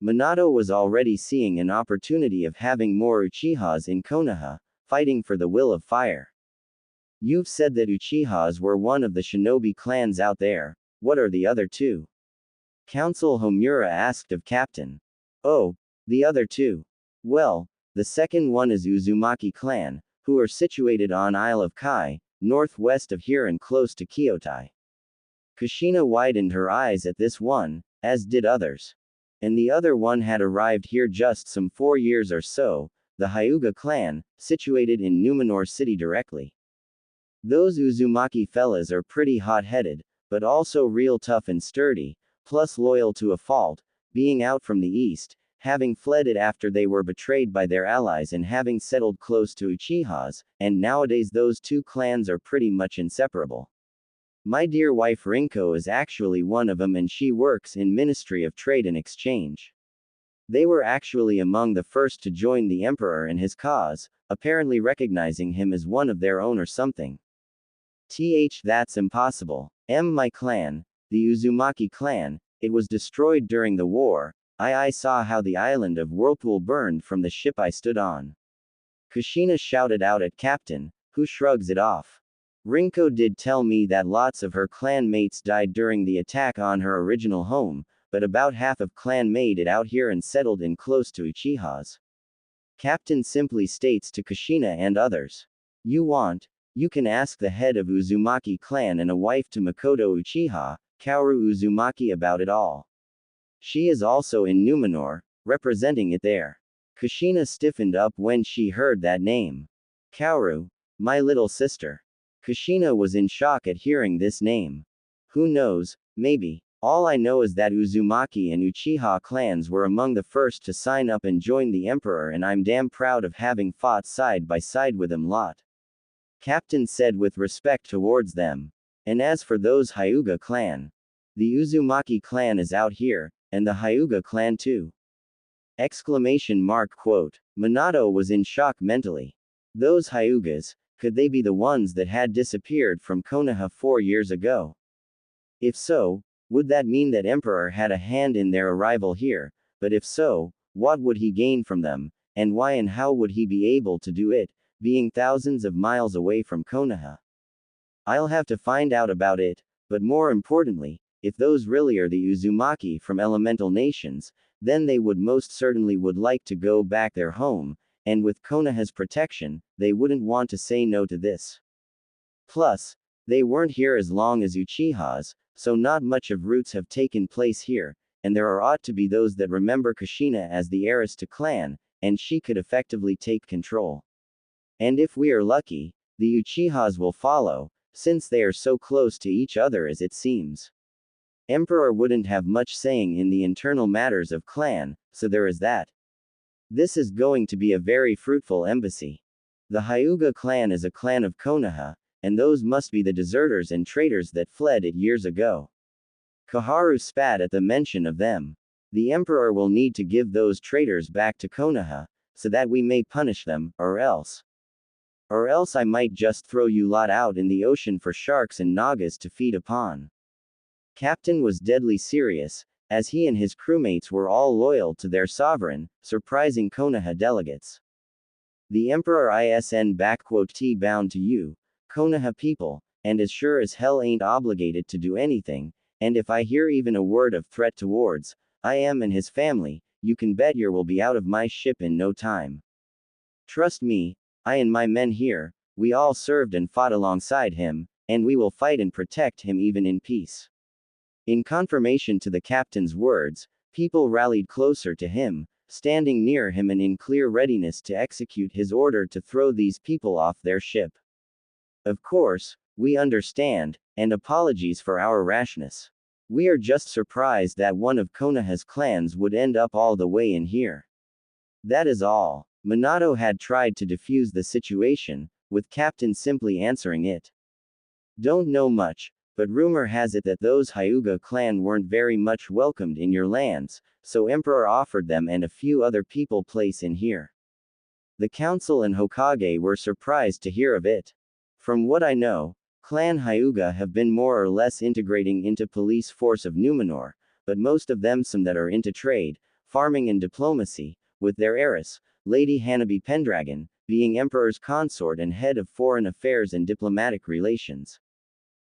Minato was already seeing an opportunity of having more Uchihas in Konoha, fighting for the will of fire. You've said that Uchihas were one of the shinobi clans out there, what are the other two? Council Homura asked of Captain. Oh, the other two. Well, the second one is Uzumaki clan, who are situated on Isle of Kai, northwest of here and close to Kyotai. Kushina widened her eyes at this one, as did others. And the other one had arrived here just some 4 years or so, the Hyuga clan, situated in Numenor City directly. Those Uzumaki fellas are pretty hot-headed, but also real tough and sturdy, plus loyal to a fault, being out from the east, having fled it after they were betrayed by their allies and having settled close to Uchihas, and nowadays those two clans are pretty much inseparable. My dear wife Rinko is actually one of them and she works in Ministry of Trade and Exchange. They were actually among the first to join the Emperor and his cause, apparently recognizing him as one of their own or something. That's impossible. My clan, the Uzumaki clan, it was destroyed during the war. I saw how the island of Whirlpool burned from the ship I stood on. Kushina shouted out at Captain, who shrugs it off. Rinko did tell me that lots of her clan mates died during the attack on her original home, but about half of clan made it out here and settled in close to Uchihas. Captain simply states to Kushina and others. You can ask the head of Uzumaki clan and a wife to Makoto Uchiha, Kaoru Uzumaki about it all. She is also in Numenor, representing it there. Kushina stiffened up when she heard that name. Kaoru, my little sister. Kushina was in shock at hearing this name. Who knows, maybe. All I know is that Uzumaki and Uchiha clans were among the first to sign up and join the Emperor and I'm damn proud of having fought side by side with them lot. Captain said with respect towards them. And as for those Hyuga clan. The Uzumaki clan is out here, and the Hyuga clan too. Quote. Minato was in shock mentally. Those Hyugas, could they be the ones that had disappeared from Konoha 4 years ago? If so, would that mean that Emperor had a hand in their arrival here, but if so, what would he gain from them, and why and how would he be able to do it, being thousands of miles away from Konoha? I'll have to find out about it, but more importantly, if those really are the Uzumaki from elemental nations, then they would most certainly would like to go back their home, and with Konoha's protection, they wouldn't want to say no to this. Plus, they weren't here as long as Uchihas, so not much of roots have taken place here, and there ought to be those that remember Kushina as the heiress to clan, and she could effectively take control. And if we are lucky, the Uchihas will follow, since they are so close to each other as it seems. Emperor wouldn't have much saying in the internal matters of clan, so there is that. This is going to be a very fruitful embassy. The Hyuga clan is a clan of Konoha, and those must be the deserters and traitors that fled it years ago. Koharu spat at the mention of them. The emperor will need to give those traitors back to Konoha, so that we may punish them, or else I might just throw you lot out in the ocean for sharks and nagas to feed upon. Captain was deadly serious, as he and his crewmates were all loyal to their sovereign, surprising Konoha delegates. The Emperor T bound to you, Konoha people, and as sure as hell ain't obligated to do anything, and if I hear even a word of threat towards I am and his family, you can bet you will be out of my ship in no time. Trust me, I and my men here, we all served and fought alongside him, and we will fight and protect him even in peace. In confirmation to the captain's words, people rallied closer to him, standing near him and in clear readiness to execute his order to throw these people off their ship. Of course, we understand, and apologies for our rashness. We are just surprised that one of Konoha's clans would end up all the way in here. That is all. Minato had tried to defuse the situation, with Captain simply answering it. Don't know much, but rumor has it that those Hyuga clan weren't very much welcomed in your lands, so Emperor offered them and a few other people place in here. The council and Hokage were surprised to hear of it. From what I know, Clan Hyuga have been more or less integrating into police force of Numenor, but most of them some that are into trade, farming and diplomacy, with their heiress, Lady Hanabi Pendragon, being Emperor's consort and head of foreign affairs and diplomatic relations.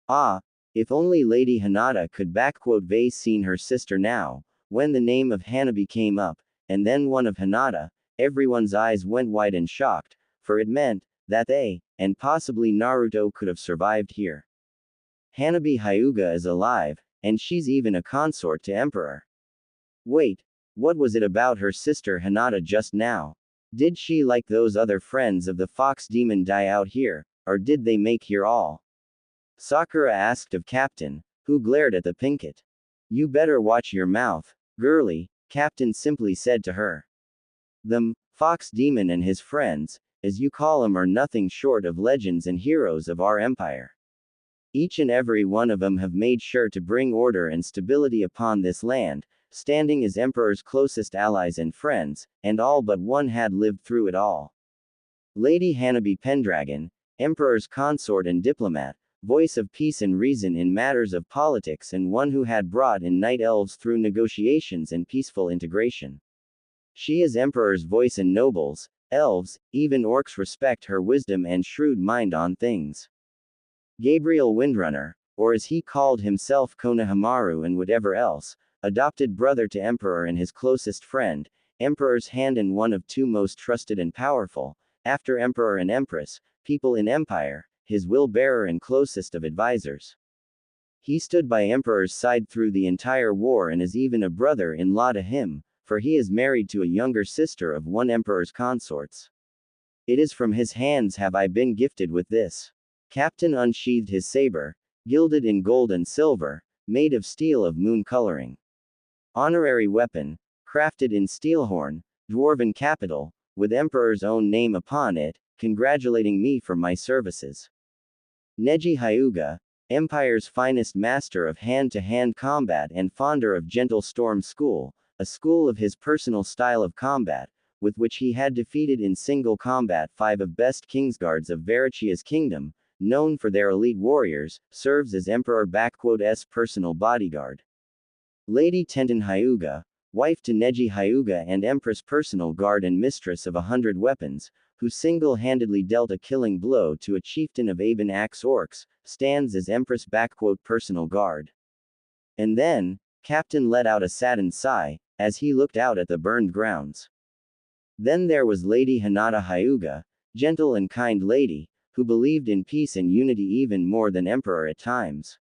Ah, if only Lady Hinata could vase seen her sister now, when the name of Hanabi came up, and then one of Hinata, everyone's eyes went wide and shocked, for it meant that they, and possibly Naruto could have survived here. Hanabi Hyuga is alive, and she's even a consort to Emperor. Wait, what was it about her sister Hinata just now? Did she like those other friends of the fox demon die out here, or did they make here all? Sakura asked of Captain, who glared at the Pinkett. You better watch your mouth, girlie, Captain simply said to her. The fox demon and his friends, as you call them, are nothing short of legends and heroes of our empire. Each and every one of them have made sure to bring order and stability upon this land, standing as Emperor's closest allies and friends, and all but one had lived through it all. Lady Hanabi Pendragon, Emperor's consort and diplomat, voice of peace and reason in matters of politics and one who had brought in night elves through negotiations and peaceful integration. She is Emperor's voice and nobles, elves, even orcs respect her wisdom and shrewd mind on things. Gabriel Windrunner, or as he called himself Konohamaru and whatever else, adopted brother to Emperor and his closest friend, Emperor's hand and one of two most trusted and powerful, after Emperor and Empress, people in Empire, his will-bearer and closest of advisors. He stood by Emperor's side through the entire war and is even a brother-in-law to him, for he is married to a younger sister of one Emperor's consorts. It is from his hands have I been gifted with this. Captain unsheathed his saber, gilded in gold and silver, made of steel of moon coloring. Honorary weapon, crafted in steelhorn, dwarven capital, with Emperor's own name upon it, congratulating me for my services. Neji Hyuga, Empire's finest master of hand-to-hand combat and founder of Gentle Storm School, a school of his personal style of combat, with which he had defeated in single combat 5 of best Kingsguards of Varichia's kingdom, known for their elite warriors, serves as Emperor's personal bodyguard. Lady Tenten Hyuga, wife to Neji Hyuga and Empress personal guard and mistress of 100 weapons, who single-handedly dealt a killing blow to a chieftain of Aben Axe orcs, stands as Empress personal guard. And then, Captain let out a saddened sigh, as he looked out at the burned grounds. Then there was Lady Hinata Hyuga, gentle and kind lady, who believed in peace and unity even more than Emperor at times.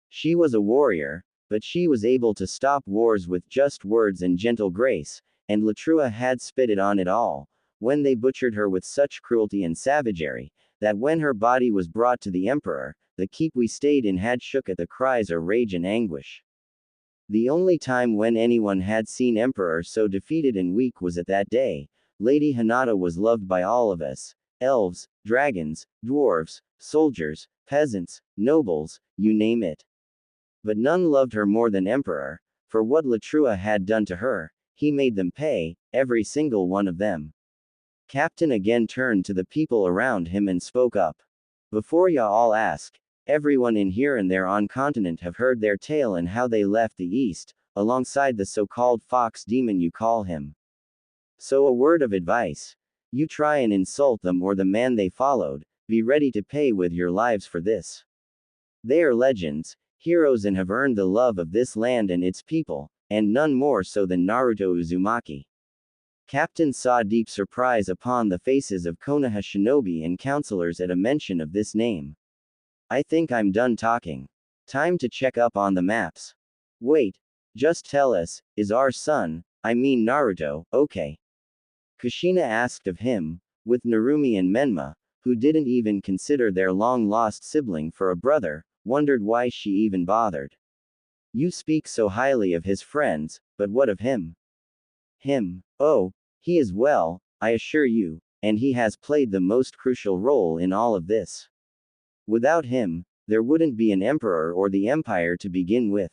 She was a warrior, but she was able to stop wars with just words and gentle grace, and Latrua had spitted on it all, when they butchered her with such cruelty and savagery, that when her body was brought to the Emperor, the keep we stayed in had shook at the cries of rage and anguish. The only time when anyone had seen Emperor so defeated and weak was at that day. Lady Hinata was loved by all of us. Elves, dragons, dwarves, soldiers, peasants, nobles, you name it. But none loved her more than Emperor. For what Latrua had done to her, he made them pay, every single one of them. Captain again turned to the people around him and spoke up. Before ya all ask, everyone in here and there on continent have heard their tale and how they left the east, alongside the so-called fox demon you call him. So a word of advice. You try and insult them or the man they followed, be ready to pay with your lives for this. They are legends, heroes and have earned the love of this land and its people, and none more so than Naruto Uzumaki. Captain saw deep surprise upon the faces of Konoha shinobi and counselors at a mention of this name. I think I'm done talking. Time to check up on the maps. Wait. Just tell us, is our son, I mean Naruto, okay? Kushina asked of him, with Narumi and Menma, who didn't even consider their long-lost sibling for a brother, wondered why she even bothered. You speak so highly of his friends, but what of him? Him? Oh, he is well, I assure you, and he has played the most crucial role in all of this. Without him, there wouldn't be an emperor or the empire to begin with.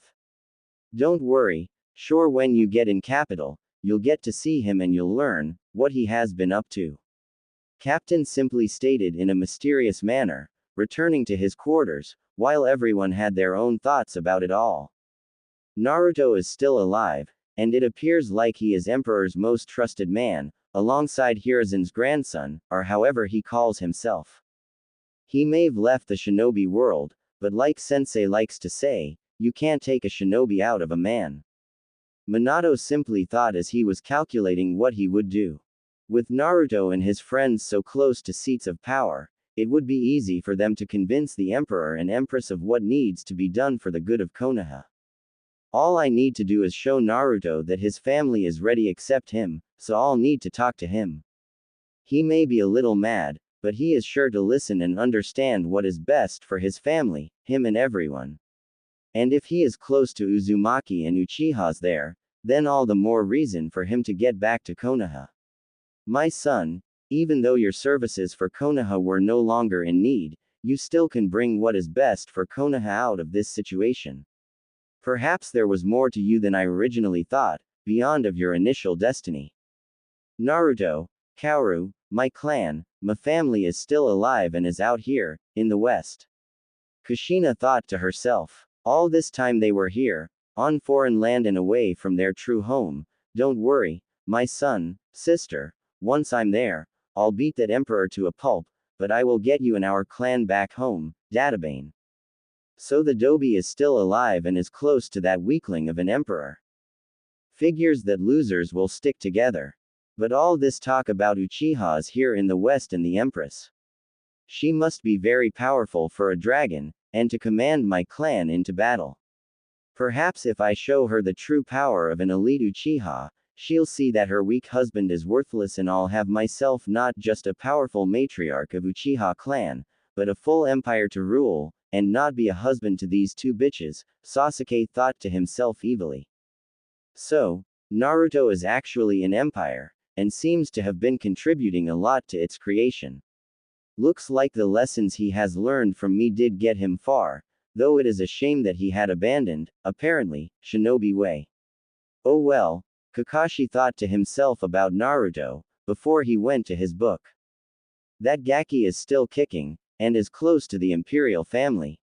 Don't worry, sure when you get in capital, you'll get to see him and you'll learn what he has been up to. Captain simply stated in a mysterious manner, returning to his quarters, while everyone had their own thoughts about it all. Naruto is still alive, and it appears like he is Emperor's most trusted man, alongside Hiruzen's grandson, or however he calls himself. He may've left the shinobi world, but like Sensei likes to say, you can't take a shinobi out of a man. Minato simply thought as he was calculating what he would do. With Naruto and his friends so close to seats of power, it would be easy for them to convince the Emperor and Empress of what needs to be done for the good of Konoha. All I need to do is show Naruto that his family is ready accept him, so I'll need to talk to him. He may be a little mad, but he is sure to listen and understand what is best for his family, him and everyone. And if he is close to Uzumaki and Uchihas there, then all the more reason for him to get back to Konoha. My son, even though your services for Konoha were no longer in need, you still can bring what is best for Konoha out of this situation. Perhaps there was more to you than I originally thought, beyond of your initial destiny. Naruto, Kaoru, my clan, my family is still alive and is out here, in the west. Kushina thought to herself. All this time they were here, on foreign land and away from their true home. Don't worry, my son, sister, once I'm there, I'll beat that emperor to a pulp, but I will get you and our clan back home, Databane. So the Dobi is still alive and is close to that weakling of an emperor. Figures that losers will stick together. But all this talk about Uchihas here in the west and the empress. She must be very powerful for a dragon, and to command my clan into battle. Perhaps if I show her the true power of an elite Uchiha, she'll see that her weak husband is worthless and I'll have myself not just a powerful matriarch of Uchiha clan, but a full empire to rule, and not be a husband to these two bitches, Sasuke thought to himself evilly. So, Naruto is actually an empire, and seems to have been contributing a lot to its creation. Looks like the lessons he has learned from me did get him far, though it is a shame that he had abandoned, apparently, shinobi way. Oh well, Kakashi thought to himself about Naruto, before he went to his book. That Gaki is still kicking, and is close to the imperial family.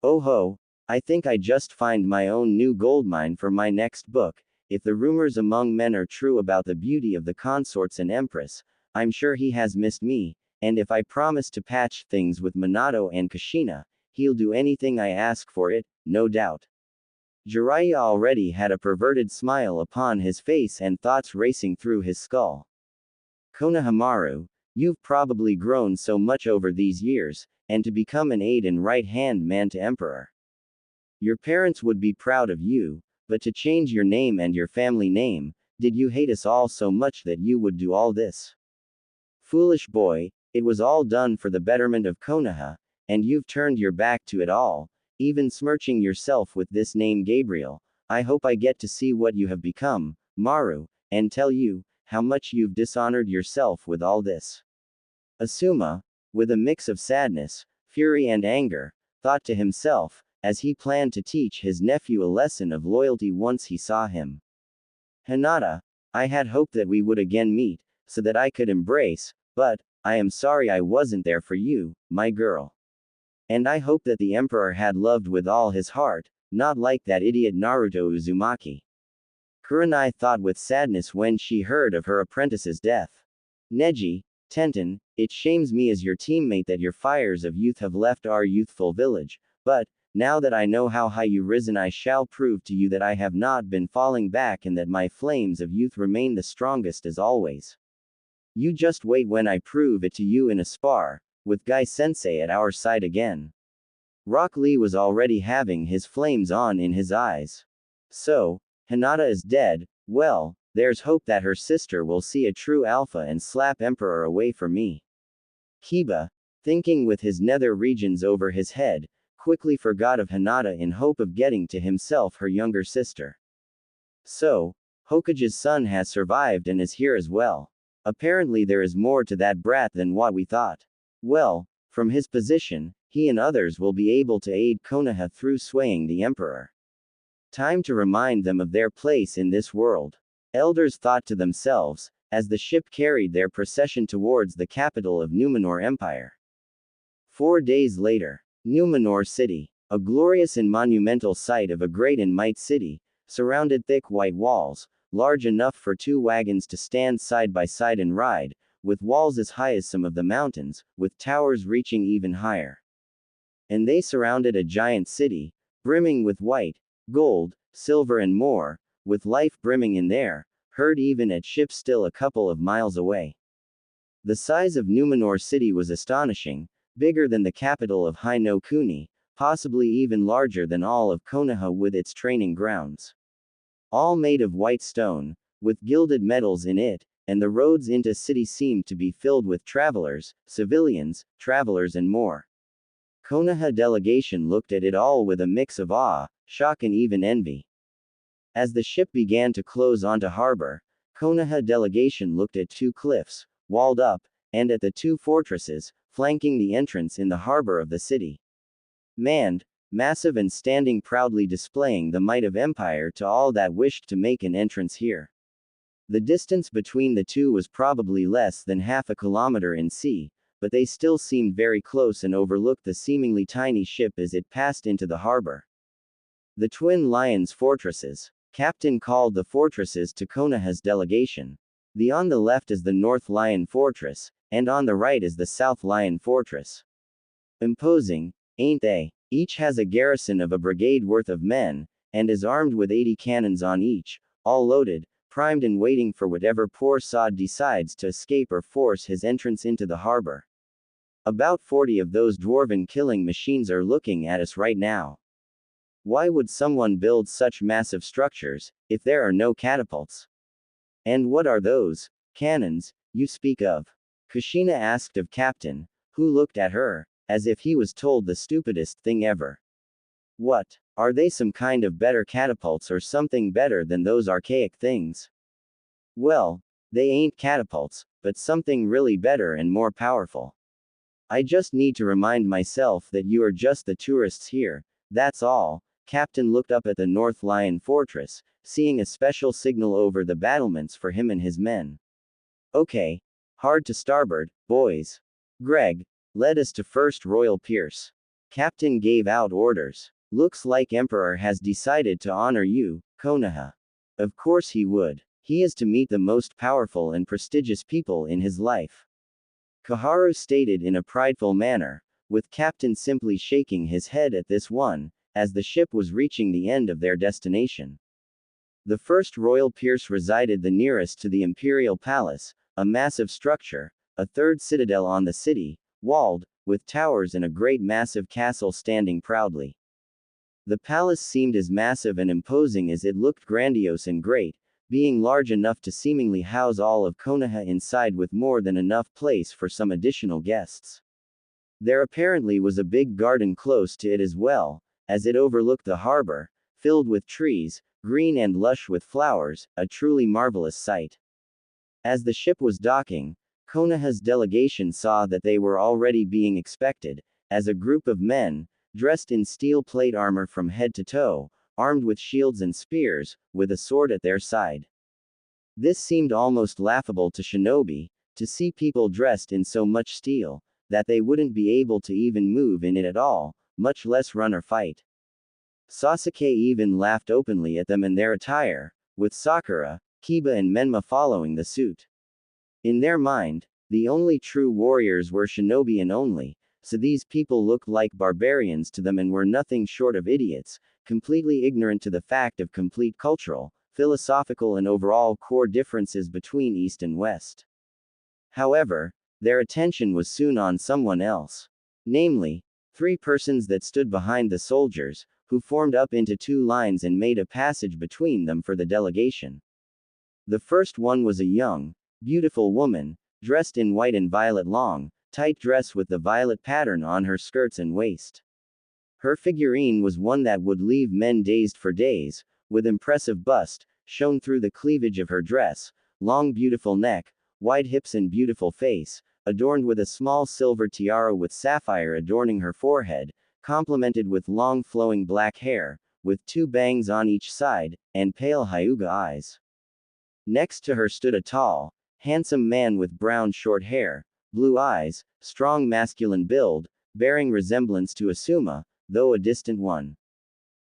Oh ho, I think I just find my own new goldmine for my next book. If the rumors among men are true about the beauty of the consorts and empress, I'm sure he has missed me, and if I promise to patch things with Minato and Kushina, he'll do anything I ask for it, no doubt. Jiraiya already had a perverted smile upon his face and thoughts racing through his skull. Konohamaru, you've probably grown so much over these years, and to become an aide and right-hand man to Emperor. Your parents would be proud of you, but to change your name and your family name, did you hate us all so much that you would do all this? Foolish boy, it was all done for the betterment of Konoha, and you've turned your back to it all, even smirching yourself with this name Gabriel. I hope I get to see what you have become, Maru, and tell you how much you've dishonored yourself with all this. Asuma, with a mix of sadness, fury and anger, thought to himself, as he planned to teach his nephew a lesson of loyalty once he saw him. Hinata, I had hoped that we would again meet, so that I could embrace, but, I am sorry I wasn't there for you, my girl. And I hope that the Emperor had loved with all his heart, not like that idiot Naruto Uzumaki. Kurenai thought with sadness when she heard of her apprentice's death. Neji, Tenten, it shames me as your teammate that your fires of youth have left our youthful village, but, now that I know how high you risen, I shall prove to you that I have not been falling back and that my flames of youth remain the strongest as always. You just wait when I prove it to you in a spar, with Guy Sensei at our side again. Rock Lee was already having his flames on in his eyes. So, Hinata is dead, well, there's hope that her sister will see a true alpha and slap Emperor away from me. Kiba, thinking with his nether regions over his head, quickly forgot of Hinata in hope of getting to himself her younger sister. So, Hokage's son has survived and is here as well. Apparently there is more to that brat than what we thought. Well, from his position, he and others will be able to aid Konoha through swaying the Emperor. Time to remind them of their place in this world. Elders thought to themselves, as the ship carried their procession towards the capital of Numenor Empire. 4 days later, Numenor City, a glorious and monumental site of a great and might city, surrounded thick white walls, large enough for 2 wagons to stand side by side and ride, with walls as high as some of the mountains, with towers reaching even higher. And they surrounded a giant city, brimming with white, gold, silver and more, with life brimming in there, heard even at ships still a couple of miles away. The size of Numenor City was astonishing, bigger than the capital of Hai no Kuni, possibly even larger than all of Konoha with its training grounds. All made of white stone, with gilded metals in it, and the roads into city seemed to be filled with travelers, civilians, travelers and more. Konoha delegation looked at it all with a mix of awe, shock and even envy. As the ship began to close onto harbor, Konoha delegation looked at 2 cliffs, walled up, and at the 2 fortresses, flanking the entrance in the harbor of the city. Manned, massive and standing proudly displaying the might of empire to all that wished to make an entrance here. The distance between the 2 was probably less than half a kilometer in sea, but they still seemed very close and overlooked the seemingly tiny ship as it passed into the harbor. The Twin Lions Fortresses. Captain called the fortresses to Konoha's delegation. The on the left is the North Lion Fortress, and on the right is the South Lion Fortress. Imposing, ain't they? Each has a garrison of a brigade worth of men, and is armed with 80 cannons on each, all loaded, primed and waiting for whatever poor sod decides to escape or force his entrance into the harbor. About 40 of those dwarven killing machines are looking at us right now. Why would someone build such massive structures, if there are no catapults? And what are those cannons you speak of? Kushina asked of Captain, who looked at her, as if he was told the stupidest thing ever. What? Are they some kind of better catapults or something better than those archaic things? Well, they ain't catapults, but something really better and more powerful. I just need to remind myself that you are just the tourists here, that's all. Captain looked up at the North Lion Fortress, seeing a special signal over the battlements for him and his men. Okay. Hard to starboard, boys. Greg, lead us to first Royal Pierce. Captain gave out orders. Looks like Emperor has decided to honor you, Konoha. Of course he would. He is to meet the most powerful and prestigious people in his life. Kaharu stated in a prideful manner, with Captain simply shaking his head at this one, as the ship was reaching the end of their destination. The first Royal Pierce resided the nearest to the Imperial Palace, a massive structure, a third citadel on the city, walled, with towers and a great massive castle standing proudly. The palace seemed as massive and imposing as it looked grandiose and great, being large enough to seemingly house all of Konoha inside with more than enough place for some additional guests. There apparently was a big garden close to it as well, as it overlooked the harbor, filled with trees, green and lush with flowers, a truly marvelous sight. As the ship was docking, Konoha's delegation saw that they were already being expected, as a group of men, dressed in steel plate armor from head to toe, armed with shields and spears, with a sword at their side. This seemed almost laughable to Shinobi, to see people dressed in so much steel, that they wouldn't be able to even move in it at all, much less run or fight. Sasuke even laughed openly at them and their attire, with Sakura, Kiba and Menma following the suit. In their mind, the only true warriors were Shinobi and only, so these people looked like barbarians to them and were nothing short of idiots, completely ignorant to the fact of complete cultural, philosophical and overall core differences between East and West. However, their attention was soon on someone else. Namely, three persons that stood behind the soldiers, who formed up into two lines and made a passage between them for the delegation. The first one was a young, beautiful woman, dressed in white and violet long, tight dress with the violet pattern on her skirts and waist. Her figurine was one that would leave men dazed for days, with impressive bust, shown through the cleavage of her dress, long beautiful neck, wide hips and beautiful face, adorned with a small silver tiara with sapphire adorning her forehead, complemented with long flowing black hair, with two bangs on each side, and pale Hyuga eyes. Next to her stood a tall, handsome man with brown short hair, blue eyes, strong masculine build, bearing resemblance to Asuma, though a distant one.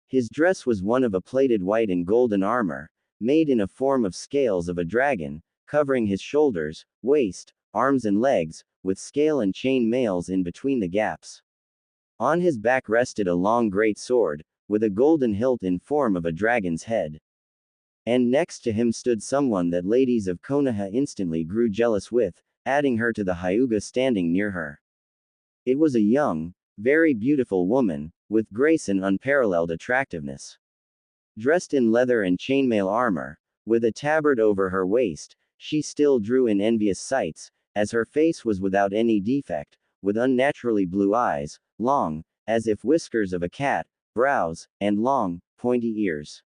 His dress was one of a plated white and golden armor, made in a form of scales of a dragon, covering his shoulders, waist, arms and legs, with scale and chain mails in between the gaps. On his back rested a long great sword, with a golden hilt in form of a dragon's head. And next to him stood someone that ladies of Konoha instantly grew jealous with, adding her to the Hyuga standing near her. It was a young, very beautiful woman, with grace and unparalleled attractiveness. Dressed in leather and chainmail armor, with a tabard over her waist, she still drew in envious sights, as her face was without any defect, with unnaturally blue eyes, long, as if whiskers of a cat, brows, and long, pointy ears.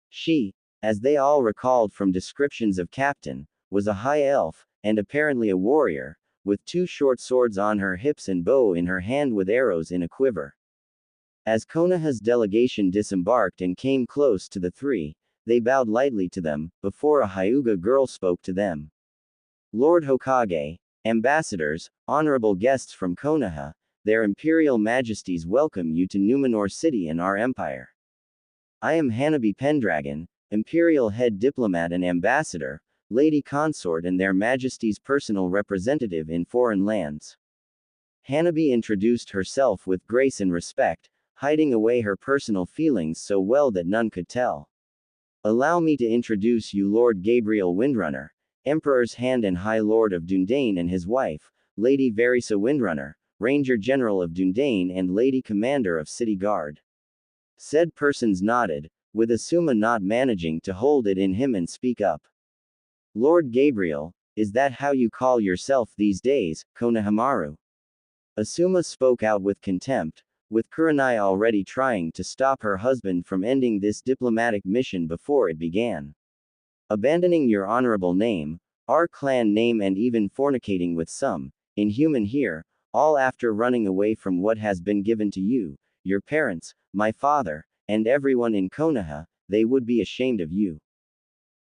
She, as they all recalled from descriptions of Captain, was a high elf, and apparently a warrior, with two short swords on her hips and bow in her hand with arrows in a quiver. As Konoha's delegation disembarked and came close to the three, they bowed lightly to them, before a Hyuga girl spoke to them. Lord Hokage, ambassadors, honorable guests from Konoha, their imperial majesties welcome you to Numenor City and our empire. I am Hanabi Pendragon, imperial head diplomat and ambassador, lady consort and their majesties' personal representative in foreign lands. Hanabi introduced herself with grace and respect, hiding away her personal feelings so well that none could tell. Allow me to introduce you Lord Gabriel Windrunner, Emperor's Hand and High Lord of Dundane and his wife, Lady Verisa Windrunner, Ranger General of Dundane and Lady Commander of City Guard. Said persons nodded, with Asuma not managing to hold it in him and speak up. Lord Gabriel, is that how you call yourself these days, Konohamaru? Asuma spoke out with contempt, with Kurenai already trying to stop her husband from ending this diplomatic mission before it began. Abandoning your honorable name, our clan name and even fornicating with some, inhuman here, all after running away from what has been given to you, your parents, my father, and everyone in Konoha, they would be ashamed of you.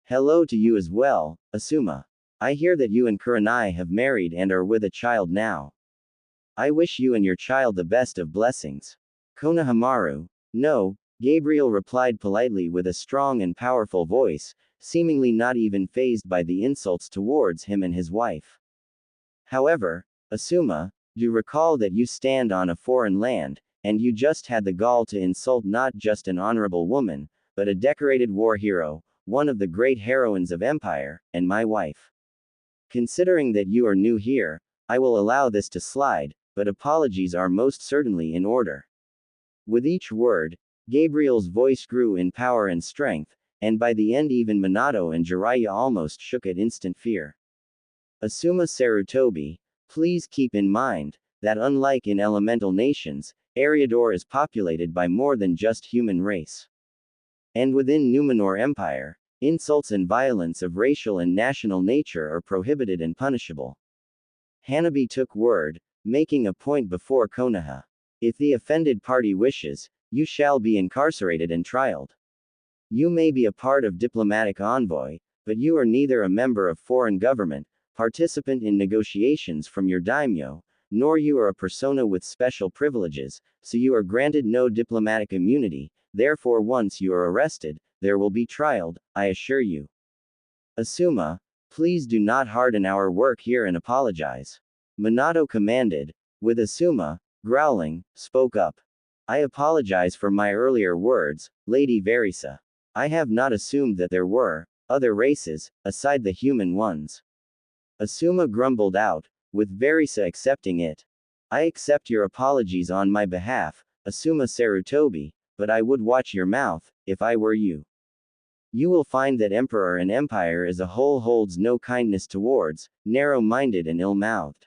Hello to you as well, Asuma. I hear that you and Kurenai have married and are with a child now. I wish you and your child the best of blessings. Konohamaru. No, Gabriel replied politely with a strong and powerful voice, seemingly not even fazed by the insults towards him and his wife. However, Asuma, do recall that you stand on a foreign land, and you just had the gall to insult not just an honorable woman, but a decorated war hero, one of the great heroines of Empire, and my wife. Considering that you are new here, I will allow this to slide, but apologies are most certainly in order. With each word, Gabriel's voice grew in power and strength, and by the end even Minato and Jiraiya almost shook at instant fear. Asuma Sarutobi, please keep in mind, that unlike in elemental nations, Eriador is populated by more than just human race. And within Numenor Empire, insults and violence of racial and national nature are prohibited and punishable. Hanabi took word, making a point before Konoha. If the offended party wishes, you shall be incarcerated and trialed. You may be a part of diplomatic envoy, but you are neither a member of foreign government, participant in negotiations from your daimyo, nor you are a persona with special privileges, so you are granted no diplomatic immunity. Therefore once you are arrested, there will be trialed, I assure you. Asuma, please do not harden our work here and apologize. Minato commanded, with Asuma, growling, spoke up. I apologize for my earlier words, Lady Verisa. I have not assumed that there were other races, aside the human ones. Asuma grumbled out, with Verisa accepting it. I accept your apologies on my behalf, Asuma Sarutobi, but I would watch your mouth, if I were you. You will find that emperor and empire as a whole holds no kindness towards, narrow-minded and ill-mouthed.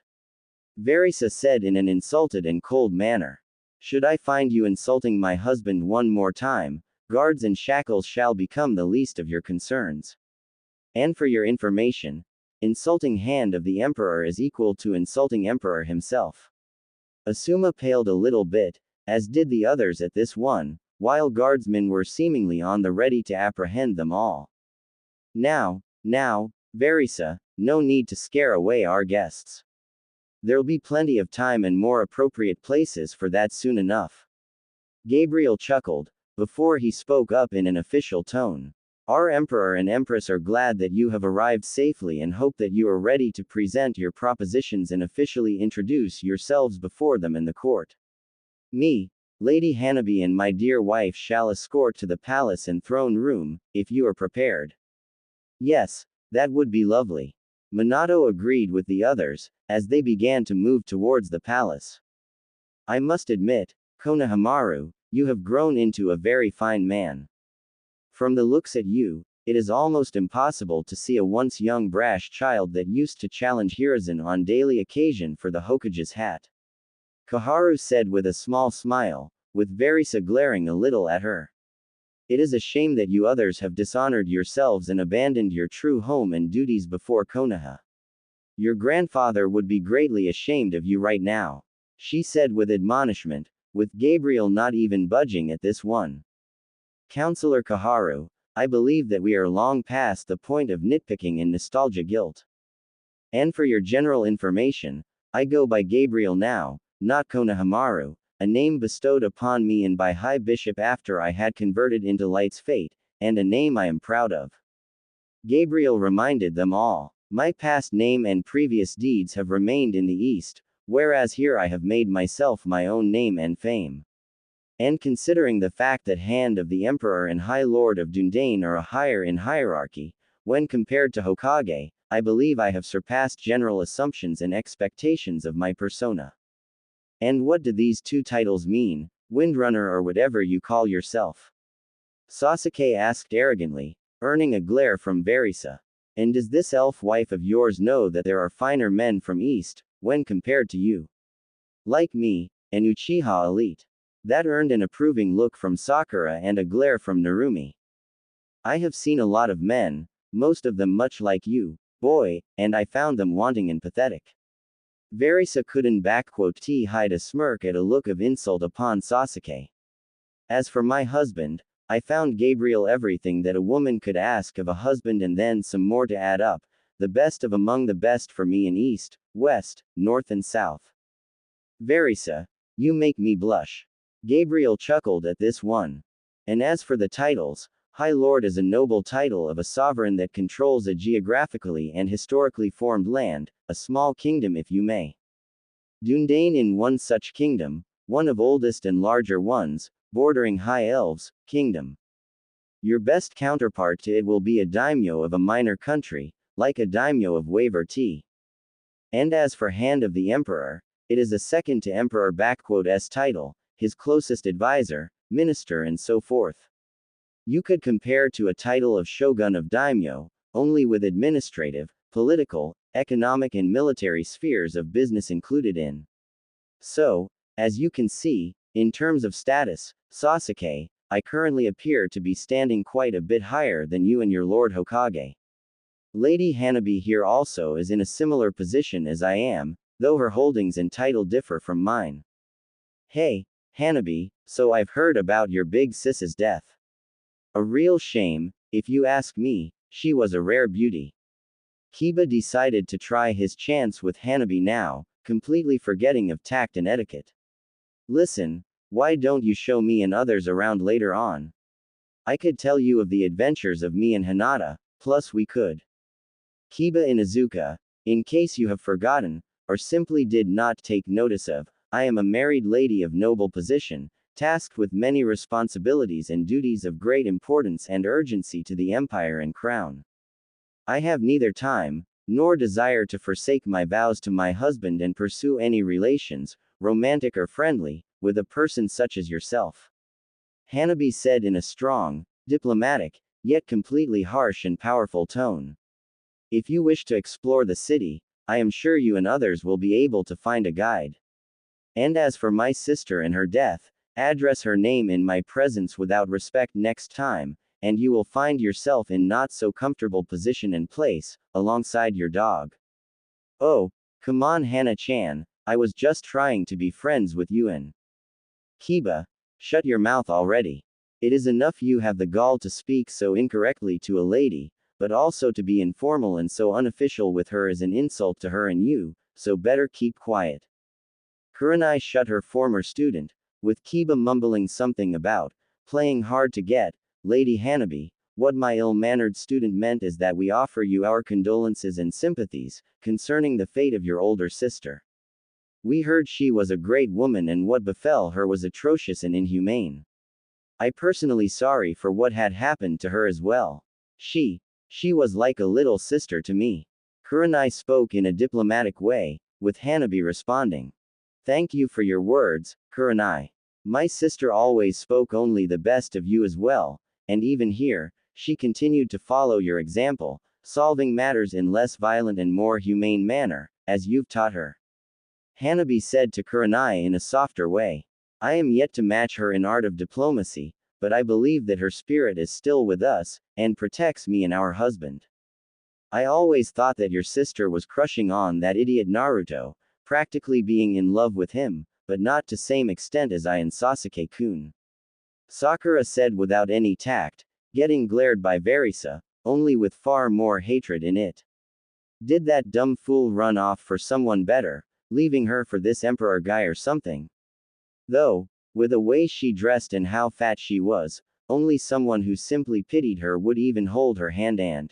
Verisa said in an insulted and cold manner. Should I find you insulting my husband one more time, guards and shackles shall become the least of your concerns. And for your information, insulting hand of the emperor is equal to insulting emperor himself. Asuma paled a little bit, as did the others at this one, while guardsmen were seemingly on the ready to apprehend them all. Now, Verisa, no need to scare away our guests. There'll be plenty of time and more appropriate places for that soon enough. Gabriel chuckled, before he spoke up in an official tone. Our emperor and empress are glad that you have arrived safely and hope that you are ready to present your propositions and officially introduce yourselves before them in the court. Me, Lady Hanabi and my dear wife shall escort to the palace and throne room, if you are prepared. Yes, that would be lovely. Minato agreed with the others, as they began to move towards the palace. I must admit, Konohamaru, you have grown into a very fine man. From the looks at you, it is almost impossible to see a once young brash child that used to challenge Hiruzen on daily occasion for the Hokage's hat. Koharu said with a small smile, with Verisa glaring a little at her. It is a shame that you others have dishonored yourselves and abandoned your true home and duties before Konoha. Your grandfather would be greatly ashamed of you right now, she said with admonishment, with Gabriel not even budging at this one. Counselor Koharu, I believe that we are long past the point of nitpicking and nostalgia guilt. And for your general information, I go by Gabriel now, not Konohamaru, a name bestowed upon me and by High Bishop after I had converted into Light's Fate, and a name I am proud of. Gabriel reminded them all. My past name and previous deeds have remained in the East, whereas here I have made myself my own name and fame. And considering the fact that Hand of the Emperor and High Lord of Dundane are a higher in hierarchy, when compared to Hokage, I believe I have surpassed general assumptions and expectations of my persona. And what do these two titles mean, Windrunner or whatever you call yourself? Sasuke asked arrogantly, earning a glare from Verisa. And does this elf wife of yours know that there are finer men from East, when compared to you? Like me, an Uchiha elite. That earned an approving look from Sakura and a glare from Narumi. I have seen a lot of men, most of them much like you, boy, and I found them wanting and pathetic. Verisa couldn't hide a smirk at a look of insult upon Sasuke. As for my husband, I found Gabriel everything that a woman could ask of a husband and then some more to add up, the best of among the best for me in East, West, North and South. Verisa, you make me blush. Gabriel chuckled at this one. And as for the titles, High Lord is a noble title of a sovereign that controls a geographically and historically formed land, a small kingdom if you may. Dundane in one such kingdom, one of oldest and larger ones, bordering High Elves, kingdom. Your best counterpart to it will be a daimyo of a minor country, like a daimyo of Waver T. And as for Hand of the Emperor, it is a second to Emperor*'s title, his closest advisor, minister and so forth. You could compare to a title of Shogun of Daimyo, only with administrative, political, economic and military spheres of business included in. So, as you can see, in terms of status, Sasuke, I currently appear to be standing quite a bit higher than you and your Lord Hokage. Lady Hanabi here also is in a similar position as I am, though her holdings and title differ from mine. Hey, Hanabi, so I've heard about your big sis's death. A real shame, if you ask me, she was a rare beauty. Kiba decided to try his chance with Hanabi now, completely forgetting of tact and etiquette. Listen, why don't you show me and others around later on? I could tell you of the adventures of me and Hinata, plus we could. Kiba Inuzuka, in case you have forgotten, or simply did not take notice of, I am a married lady of noble position, tasked with many responsibilities and duties of great importance and urgency to the empire and crown. I have neither time, nor desire to forsake my vows to my husband and pursue any relations, romantic or friendly, with a person such as yourself. Hanabi said in a strong, diplomatic, yet completely harsh and powerful tone. If you wish to explore the city, I am sure you and others will be able to find a guide. And as for my sister and her death, address her name in my presence without respect next time, and you will find yourself in not so comfortable position and place, alongside your dog. Oh, come on Hana-chan, I was just trying to be friends with you and Kiba, shut your mouth already. It is enough you have the gall to speak so incorrectly to a lady, but also to be informal and so unofficial with her is an insult to her and you, so better keep quiet. Kurenai shut her former student, with Kiba mumbling something about playing hard to get. Lady Hanabi, what my ill-mannered student meant is that we offer you our condolences and sympathies concerning the fate of your older sister. We heard she was a great woman and what befell her was atrocious and inhumane. I personally sorry for what had happened to her as well. She was like a little sister to me. Kurenai spoke in a diplomatic way, with Hanabi responding. Thank you for your words, Kurenai. My sister always spoke only the best of you as well, and even here, she continued to follow your example, solving matters in less violent and more humane manner, as you've taught her. Hanabi said to Kurenai in a softer way. I am yet to match her in art of diplomacy, but I believe that her spirit is still with us, and protects me and our husband. I always thought that your sister was crushing on that idiot Naruto, practically being in love with him, but not to same extent as I and Sasuke-kun. Sakura said without any tact, getting glared by Verisa, only with far more hatred in it. Did that dumb fool run off for someone better, leaving her for this emperor guy or something? Though, with the way she dressed and how fat she was, only someone who simply pitied her would even hold her hand and.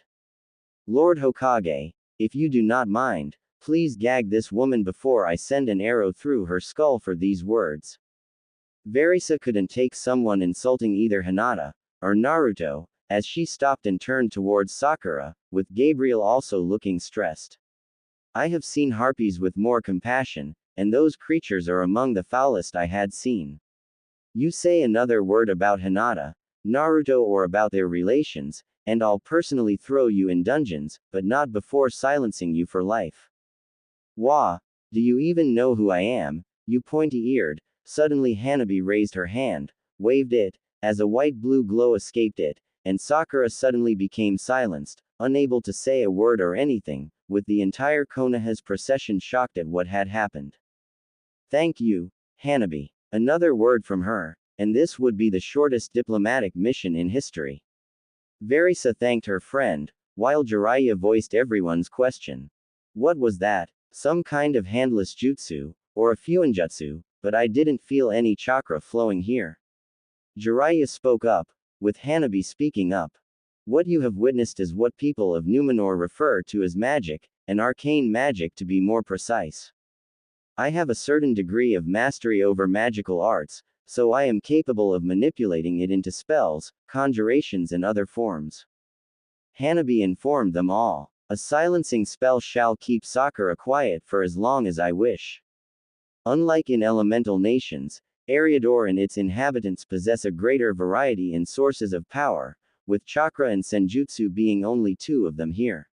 Lord Hokage, if you do not mind, please gag this woman before I send an arrow through her skull for these words. Verisa couldn't take someone insulting either Hinata or Naruto, as she stopped and turned towards Sakura, with Gabriel also looking stressed. I have seen harpies with more compassion, and those creatures are among the foulest I had seen. You say another word about Hinata, Naruto or about their relations, and I'll personally throw you in dungeons, but not before silencing you for life. Wah, do you even know who I am, you pointy-eared? Suddenly Hanabi raised her hand, waved it, as a white-blue glow escaped it, and Sakura suddenly became silenced, unable to say a word or anything, with the entire Konoha's procession shocked at what had happened. Thank you, Hanabi. Another word from her, and this would be the shortest diplomatic mission in history. Verisa thanked her friend, while Jiraiya voiced everyone's question. What was that? Some kind of handless jutsu, or a fuinjutsu, but I didn't feel any chakra flowing here. Jiraiya spoke up, with Hanabi speaking up. What you have witnessed is what people of Numenor refer to as magic, and arcane magic to be more precise. I have a certain degree of mastery over magical arts, so I am capable of manipulating it into spells, conjurations and other forms. Hanabi informed them all. A silencing spell shall keep Sakura quiet for as long as I wish. Unlike in elemental nations, Eriador and its inhabitants possess a greater variety in sources of power, with chakra and senjutsu being only two of them here.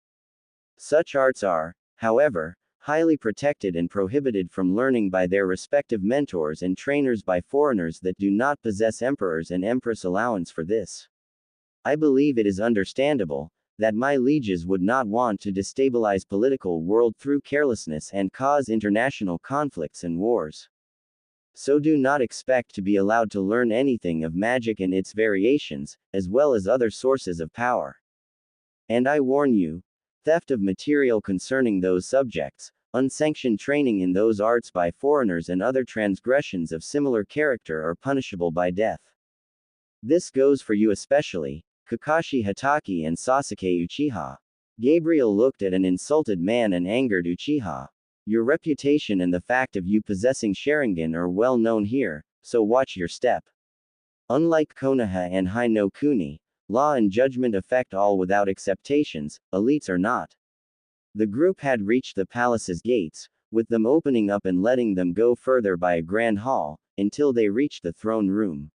Such arts are, however, highly protected and prohibited from learning by their respective mentors and trainers by foreigners that do not possess emperors and empress allowance for this. I believe it is understandable that my lieges would not want to destabilize political world through carelessness and cause international conflicts and wars. So do not expect to be allowed to learn anything of magic and its variations, as well as other sources of power. And I warn you, theft of material concerning those subjects, unsanctioned training in those arts by foreigners and other transgressions of similar character are punishable by death. This goes for you especially, Kakashi Hatake and Sasuke Uchiha. Gabriel looked at an insulted man and angered Uchiha. Your reputation and the fact of you possessing Sharingan are well known here, so watch your step. Unlike Konoha and Hai no Kuni, law and judgment affect all without exceptions, elites are not. The group had reached the palace's gates, with them opening up and letting them go further by a grand hall, until they reached the throne room.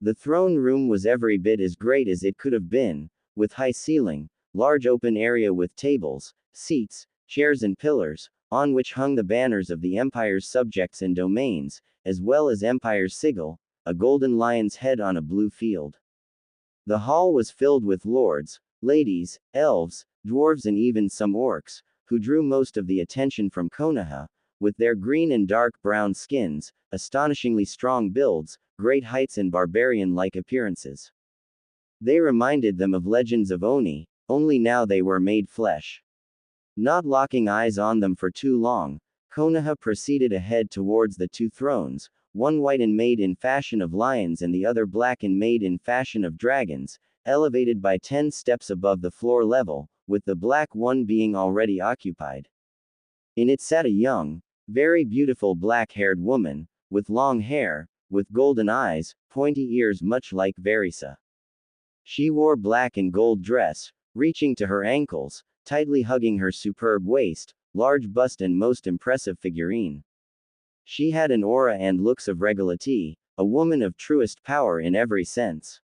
The throne room was every bit as great as it could have been, with high ceiling, large open area with tables, seats, chairs and pillars, on which hung the banners of the empire's subjects and domains, as well as empire's sigil, a golden lion's head on a blue field. The hall was filled with lords, ladies, elves, dwarves and even some orcs, who drew most of the attention from Konoha, with their green and dark brown skins, astonishingly strong builds, great heights and barbarian-like appearances. They reminded them of legends of Oni, only now they were made flesh. Not locking eyes on them for too long, Konoha proceeded ahead towards the two thrones, one white and made in fashion of lions and the other black and made in fashion of dragons, elevated by 10 steps above the floor level, with the black one being already occupied. In it sat a young, very beautiful black-haired woman, with long hair, with golden eyes, pointy ears much like Verisa. She wore black and gold dress, reaching to her ankles, tightly hugging her superb waist, large bust and most impressive figurine. She had an aura and looks of regality, a woman of truest power in every sense.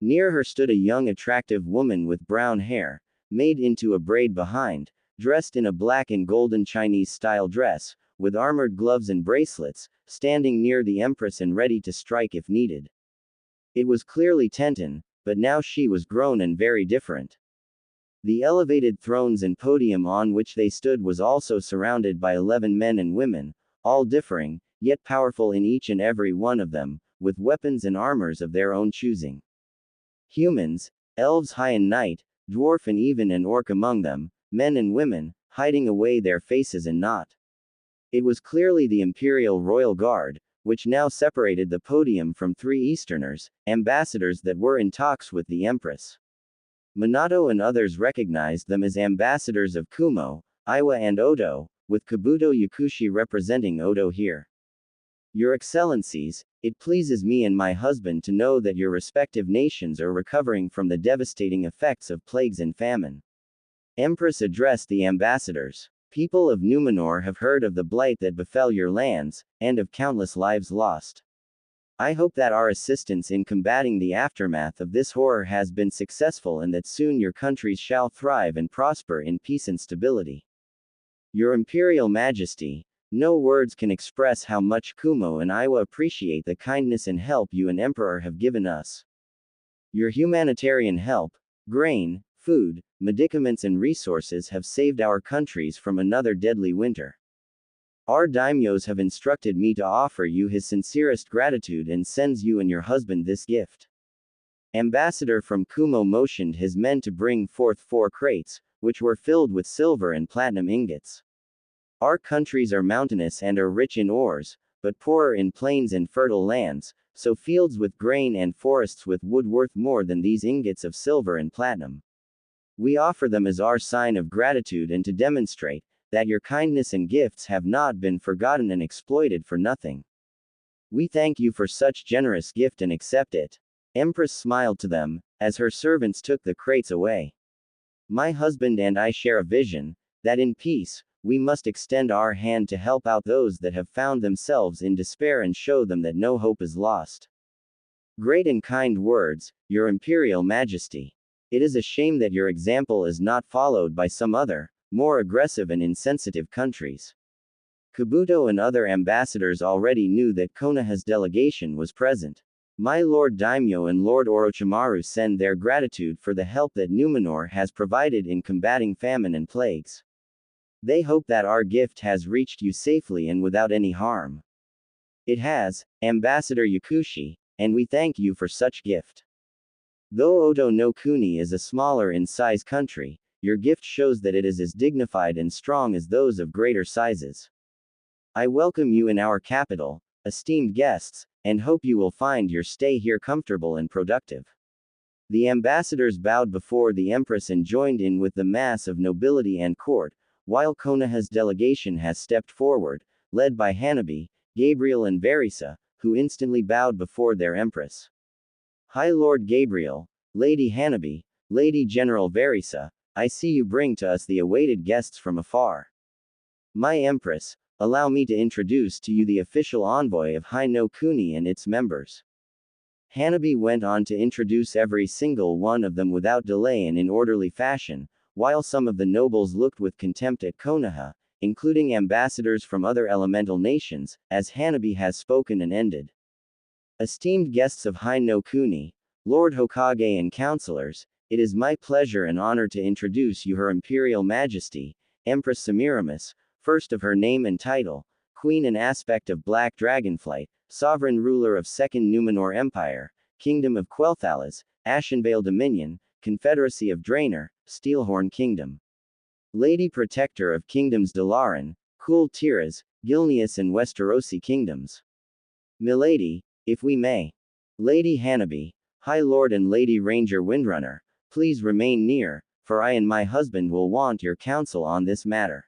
Near her stood a young attractive woman with brown hair, made into a braid behind, dressed in a black and golden Chinese-style dress, with armored gloves and bracelets, standing near the empress and ready to strike if needed. It was clearly Tenten, but now she was grown and very different. The elevated thrones and podium on which they stood was also surrounded by 11 men and women, all differing, yet powerful in each and every one of them, with weapons and armors of their own choosing. Humans, elves high and night, dwarf and even an orc among them, men and women, hiding away their faces and not. It was clearly the Imperial Royal Guard, which now separated the podium from 3 Easterners, ambassadors that were in talks with the Empress. Minato and others recognized them as ambassadors of Kumo, Iwa and Odo, with Kabuto Yakushi representing Odo here. Your Excellencies, it pleases me and my husband to know that your respective nations are recovering from the devastating effects of plagues and famine. Empress addressed the ambassadors. People of Numenor have heard of the blight that befell your lands, and of countless lives lost. I hope that our assistance in combating the aftermath of this horror has been successful and that soon your countries shall thrive and prosper in peace and stability. Your Imperial Majesty, no words can express how much Kumo and Iwa appreciate the kindness and help you and Emperor have given us. Your humanitarian help, grain, food, medicaments and resources have saved our countries from another deadly winter. Our daimyos have instructed me to offer you his sincerest gratitude and sends you and your husband this gift. Ambassador from Kumo motioned his men to bring forth 4 crates, which were filled with silver and platinum ingots. Our countries are mountainous and are rich in ores, but poorer in plains and fertile lands, so fields with grain and forests with wood worth more than these ingots of silver and platinum. We offer them as our sign of gratitude and to demonstrate that your kindness and gifts have not been forgotten and exploited for nothing. We thank you for such generous gift and accept it. Empress smiled to them, as her servants took the crates away. My husband and I share a vision, that in peace, we must extend our hand to help out those that have found themselves in despair and show them that no hope is lost. Great and kind words, Your Imperial Majesty. It is a shame that your example is not followed by some other, more aggressive and insensitive countries. Kabuto and other ambassadors already knew that Konoha's delegation was present. My Lord Daimyo and Lord Orochimaru send their gratitude for the help that Numenor has provided in combating famine and plagues. They hope that our gift has reached you safely and without any harm. It has, Ambassador Yakushi, and we thank you for such gift. Though Oto no Kuni is a smaller in size country, your gift shows that it is as dignified and strong as those of greater sizes. I welcome you in our capital, esteemed guests, and hope you will find your stay here comfortable and productive. The ambassadors bowed before the empress and joined in with the mass of nobility and court, while Konoha's delegation has stepped forward, led by Hanabi, Gabriel and Verisa, who instantly bowed before their empress. High Lord Gabriel, Lady Hanabi, Lady General Verisa, I see you bring to us the awaited guests from afar. My empress, allow me to introduce to you the official envoy of Hai no Kuni and its members. Hanabi went on to introduce every single one of them without delay and in orderly fashion, while some of the nobles looked with contempt at Konoha, including ambassadors from other elemental nations, as Hanabi has spoken and ended. Esteemed guests of Hai no Kuni, Lord Hokage and counselors, it is my pleasure and honor to introduce you Her Imperial Majesty, Empress Semiramis, first of her name and title, Queen and Aspect of Black Dragonflight, Sovereign Ruler of Second Numenor Empire, Kingdom of Quel'Thalas, Ashenvale Dominion, Confederacy of Draenor, Steelhorn Kingdom. Lady Protector of Kingdoms Dalaran, Kul Tiras, Gilneas and Westerosi Kingdoms. Milady, if we may. Lady Hanabi, High Lord and Lady Ranger Windrunner, please remain near, for I and my husband will want your counsel on this matter.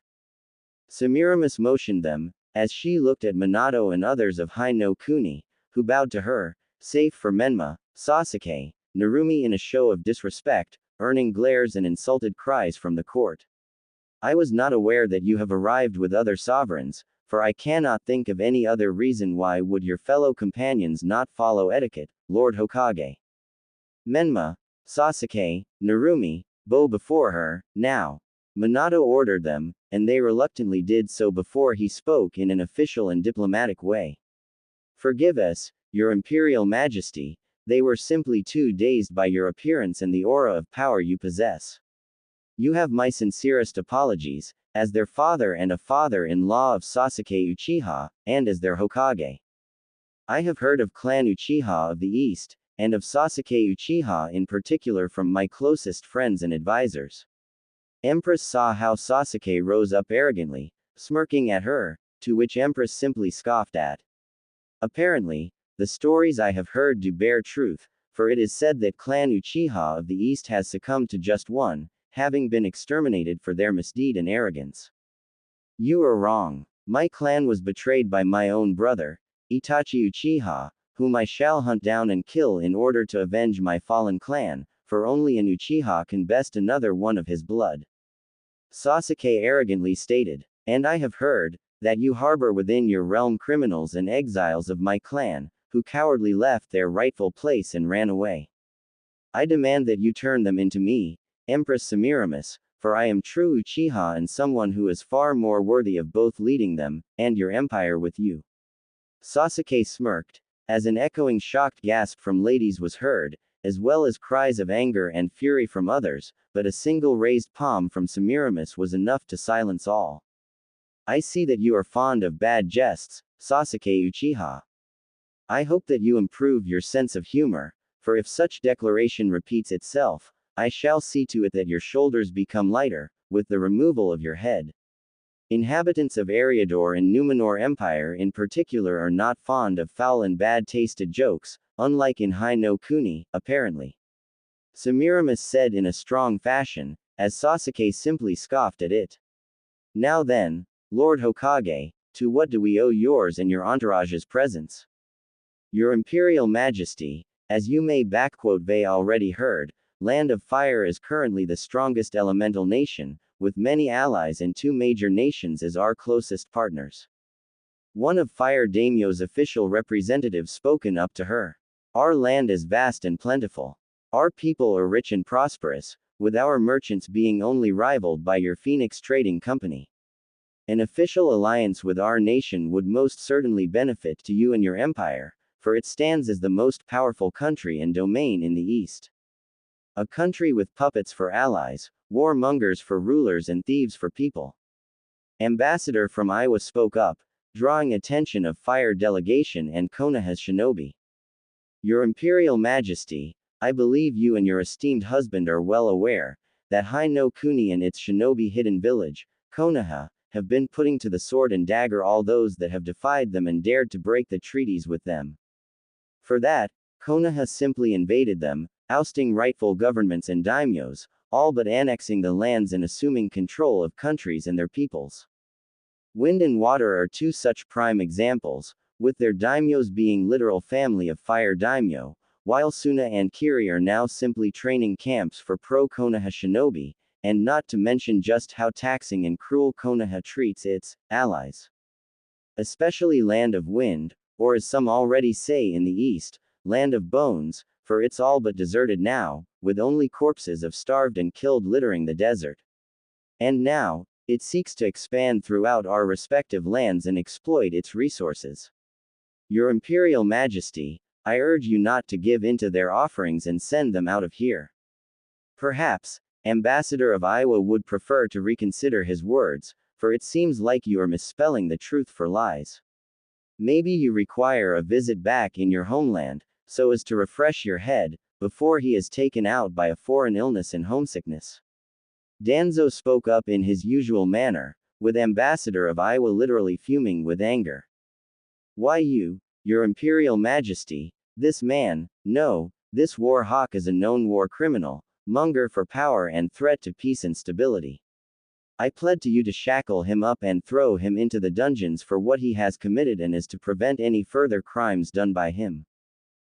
Semiramis motioned them, as she looked at Minato and others of Hai no Kuni, who bowed to her, save for Menma, Sasuke, Narumi in a show of disrespect, earning glares and insulted cries from the court. I was not aware that you have arrived with other sovereigns, for I cannot think of any other reason why would your fellow companions not follow etiquette, Lord Hokage. Menma, Sasuke, Narumi, bow before her, now. Minato ordered them, and they reluctantly did so before he spoke in an official and diplomatic way. Forgive us, Your Imperial Majesty, they were simply too dazed by your appearance and the aura of power you possess. You have my sincerest apologies, as their father and a father-in-law of Sasuke Uchiha, and as their Hokage. I have heard of Clan Uchiha of the East, and of Sasuke Uchiha in particular from my closest friends and advisors. Empress saw how Sasuke rose up arrogantly, smirking at her, to which Empress simply scoffed at. Apparently, the stories I have heard do bear truth, for it is said that Clan Uchiha of the East has succumbed to just one, having been exterminated for their misdeed and arrogance. You are wrong. My clan was betrayed by my own brother, Itachi Uchiha, whom I shall hunt down and kill in order to avenge my fallen clan, for only an Uchiha can best another one of his blood. Sasuke arrogantly stated, and I have heard, that you harbor within your realm criminals and exiles of my clan, who cowardly left their rightful place and ran away. I demand that you turn them into me, Empress Semiramis, for I am true Uchiha and someone who is far more worthy of both leading them, and your empire with you. Sasuke smirked, as an echoing shocked gasp from ladies was heard, as well as cries of anger and fury from others, but a single raised palm from Semiramis was enough to silence all. I see that you are fond of bad jests, Sasuke Uchiha. I hope that you improve your sense of humor, for if such declaration repeats itself, I shall see to it that your shoulders become lighter, with the removal of your head. Inhabitants of Eriador and Numenor Empire in particular are not fond of foul and bad-tasted jokes, unlike in Hai no Kuni, apparently. Semiramis said in a strong fashion, as Sasuke simply scoffed at it. Now then, Lord Hokage, to what do we owe yours and your entourage's presence? Your Imperial Majesty, as you may be already heard, Land of Fire is currently the strongest elemental nation, with many allies and two major nations as our closest partners. One of Fire Daimyo's official representatives spoken up to her. Our land is vast and plentiful. Our people are rich and prosperous, with our merchants being only rivaled by your Phoenix Trading Company. An official alliance with our nation would most certainly benefit to you and your empire, for it stands as the most powerful country and domain in the East. A country with puppets for allies, warmongers for rulers and thieves for people. Ambassador from Iowa spoke up, drawing attention of Fire delegation and Konoha's shinobi. Your Imperial Majesty, I believe you and your esteemed husband are well aware that Hino Kuni and its shinobi hidden village, Konoha, have been putting to the sword and dagger all those that have defied them and dared to break the treaties with them. For that, Konoha simply invaded them, ousting rightful governments and daimyos, all but annexing the lands and assuming control of countries and their peoples. Wind and Water are two such prime examples, with their daimyos being literal family of fire daimyo, while Suna and Kiri are now simply training camps for pro-Konoha shinobi, and not to mention just how taxing and cruel Konoha treats its allies. Especially Land of Wind, or as some already say in the East, Land of Bones, for it's all but deserted now, with only corpses of starved and killed littering the desert. And now, it seeks to expand throughout our respective lands and exploit its resources. Your Imperial Majesty, I urge you not to give in to their offerings and send them out of here. Perhaps, Ambassador of Iowa would prefer to reconsider his words, for it seems like you are misspelling the truth for lies. Maybe you require a visit back in your homeland, so as to refresh your head, before he is taken out by a foreign illness and homesickness. Danzo spoke up in his usual manner, with Ambassador of Iowa literally fuming with anger. Why you, your Imperial Majesty, this man, no, this war hawk is a known war criminal, monger for power and threat to peace and stability. I pled to you to shackle him up and throw him into the dungeons for what he has committed and is to prevent any further crimes done by him.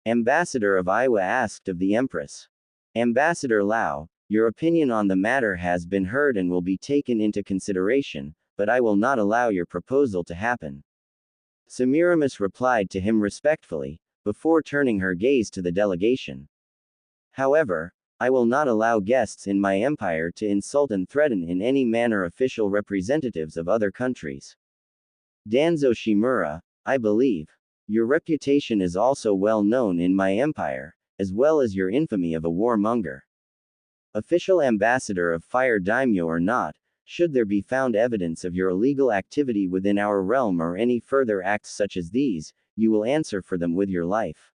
Ambassador of Iowa asked of the Empress. Ambassador Lao, your opinion on the matter has been heard and will be taken into consideration, but I will not allow your proposal to happen. Semiramis replied to him respectfully, before turning her gaze to the delegation. However, I will not allow guests in my empire to insult and threaten in any manner official representatives of other countries. Danzo Shimura, I believe. Your reputation is also well known in my empire, as well as your infamy of a warmonger. Official ambassador of Fire Daimyo or not, should there be found evidence of your illegal activity within our realm or any further acts such as these, you will answer for them with your life.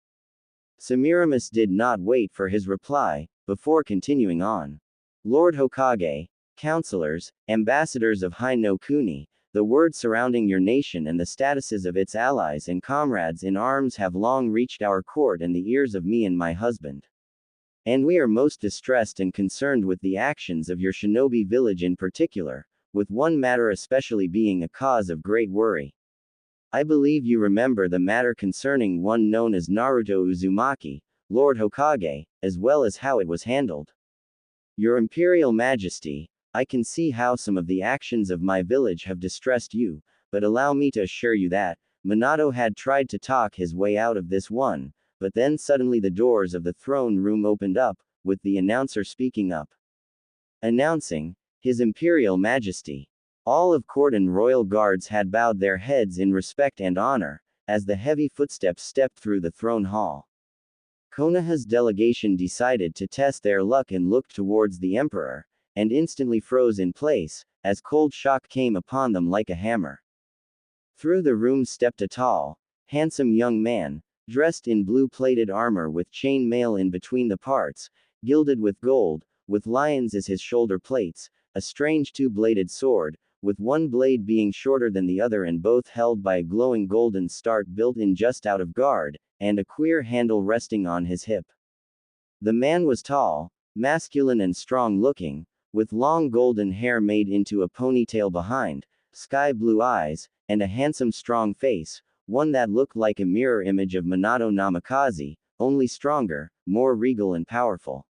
Semiramis did not wait for his reply, before continuing on. Lord Hokage, counselors, ambassadors of Hino Kuni, the words surrounding your nation and the statuses of its allies and comrades in arms have long reached our court and the ears of me and my husband. And we are most distressed and concerned with the actions of your shinobi village in particular, with one matter especially being a cause of great worry. I believe you remember the matter concerning one known as Naruto Uzumaki, Lord Hokage, as well as how it was handled. Your Imperial Majesty, I can see how some of the actions of my village have distressed you, but allow me to assure you that, Minato had tried to talk his way out of this one, but then suddenly the doors of the throne room opened up, with the announcer speaking up. Announcing, His Imperial Majesty. All of court and royal guards had bowed their heads in respect and honor, as the heavy footsteps stepped through the throne hall. Konoha's delegation decided to test their luck and looked towards the emperor, and instantly froze in place, as cold shock came upon them like a hammer. Through the room stepped a tall, handsome young man, dressed in blue-plated armor with chain mail in between the parts, gilded with gold, with lions as his shoulder plates, a strange two-bladed sword, with one blade being shorter than the other and both held by a glowing golden start built in just out of guard, and a queer handle resting on his hip. The man was tall, masculine and strong-looking, with long golden hair made into a ponytail behind, sky-blue eyes, and a handsome strong face, one that looked like a mirror image of Minato Namikaze, only stronger, more regal and powerful.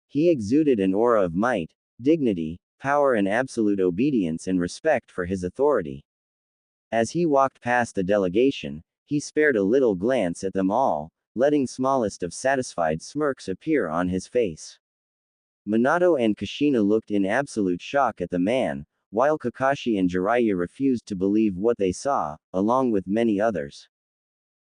He exuded an aura of might, dignity, power and absolute obedience and respect for his authority. As he walked past the delegation, he spared a little glance at them all, letting smallest of satisfied smirks appear on his face. Minato and Kushina looked in absolute shock at the man, while Kakashi and Jiraiya refused to believe what they saw, along with many others.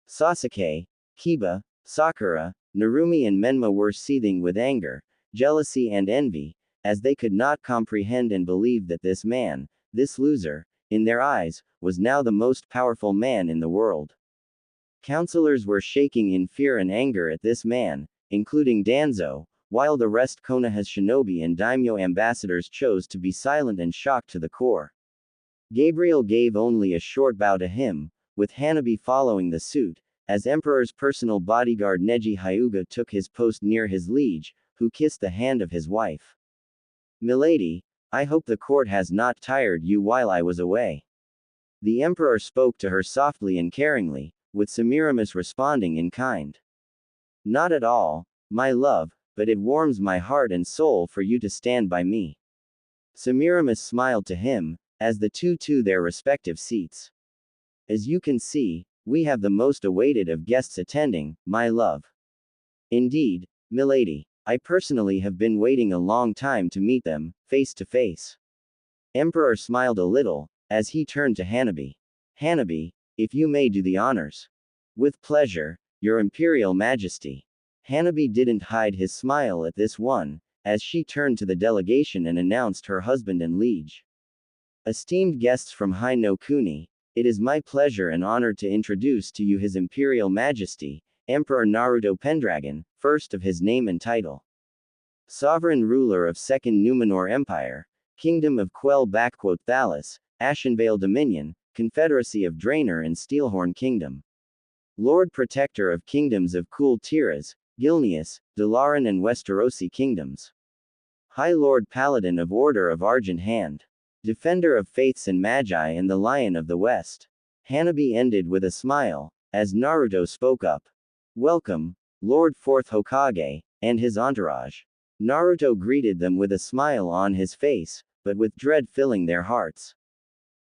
Sasuke, Kiba, Sakura, Narumi and Menma were seething with anger, jealousy and envy, as they could not comprehend and believe that this man, this loser, in their eyes, was now the most powerful man in the world. Counselors were shaking in fear and anger at this man, including Danzo, while the rest Konoha's shinobi and daimyo ambassadors chose to be silent and shocked to the core. Gabriel gave only a short bow to him, with Hanabi following the suit, as Emperor's personal bodyguard Neji Hyuga took his post near his liege, who kissed the hand of his wife. "Milady, I hope the court has not tired you while I was away." The Emperor spoke to her softly and caringly, with Semiramis responding in kind. "Not at all, my love, but it warms my heart and soul for you to stand by me." Semiramis smiled to him, as the two to their respective seats. "As you can see, we have the most awaited of guests attending, my love." "Indeed, milady. I personally have been waiting a long time to meet them, face to face." Emperor smiled a little, as he turned to Hanabi. "Hanabi, if you may do the honors." "With pleasure, Your Imperial Majesty." Hanabi didn't hide his smile at this one, as she turned to the delegation and announced her husband and liege. "Esteemed guests from Hai no Kuni, it is my pleasure and honor to introduce to you His Imperial Majesty, Emperor Naruto Pendragon, first of his name and title. Sovereign ruler of Second Numenor Empire, Kingdom of Quell-Thalas, Ashenvale Dominion, Confederacy of Draenor and Steelhorn Kingdom. Lord Protector of Kingdoms of Kul Tiras, Gilneas, Dalaran and Westerosi Kingdoms. High Lord Paladin of Order of Argent Hand. Defender of Faiths and Magi and the Lion of the West." Hanabi ended with a smile, as Naruto spoke up. "Welcome, Lord Fourth Hokage, and his entourage." Naruto greeted them with a smile on his face, but with dread filling their hearts.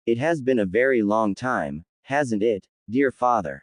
"It has been a very long time, hasn't it, dear father?"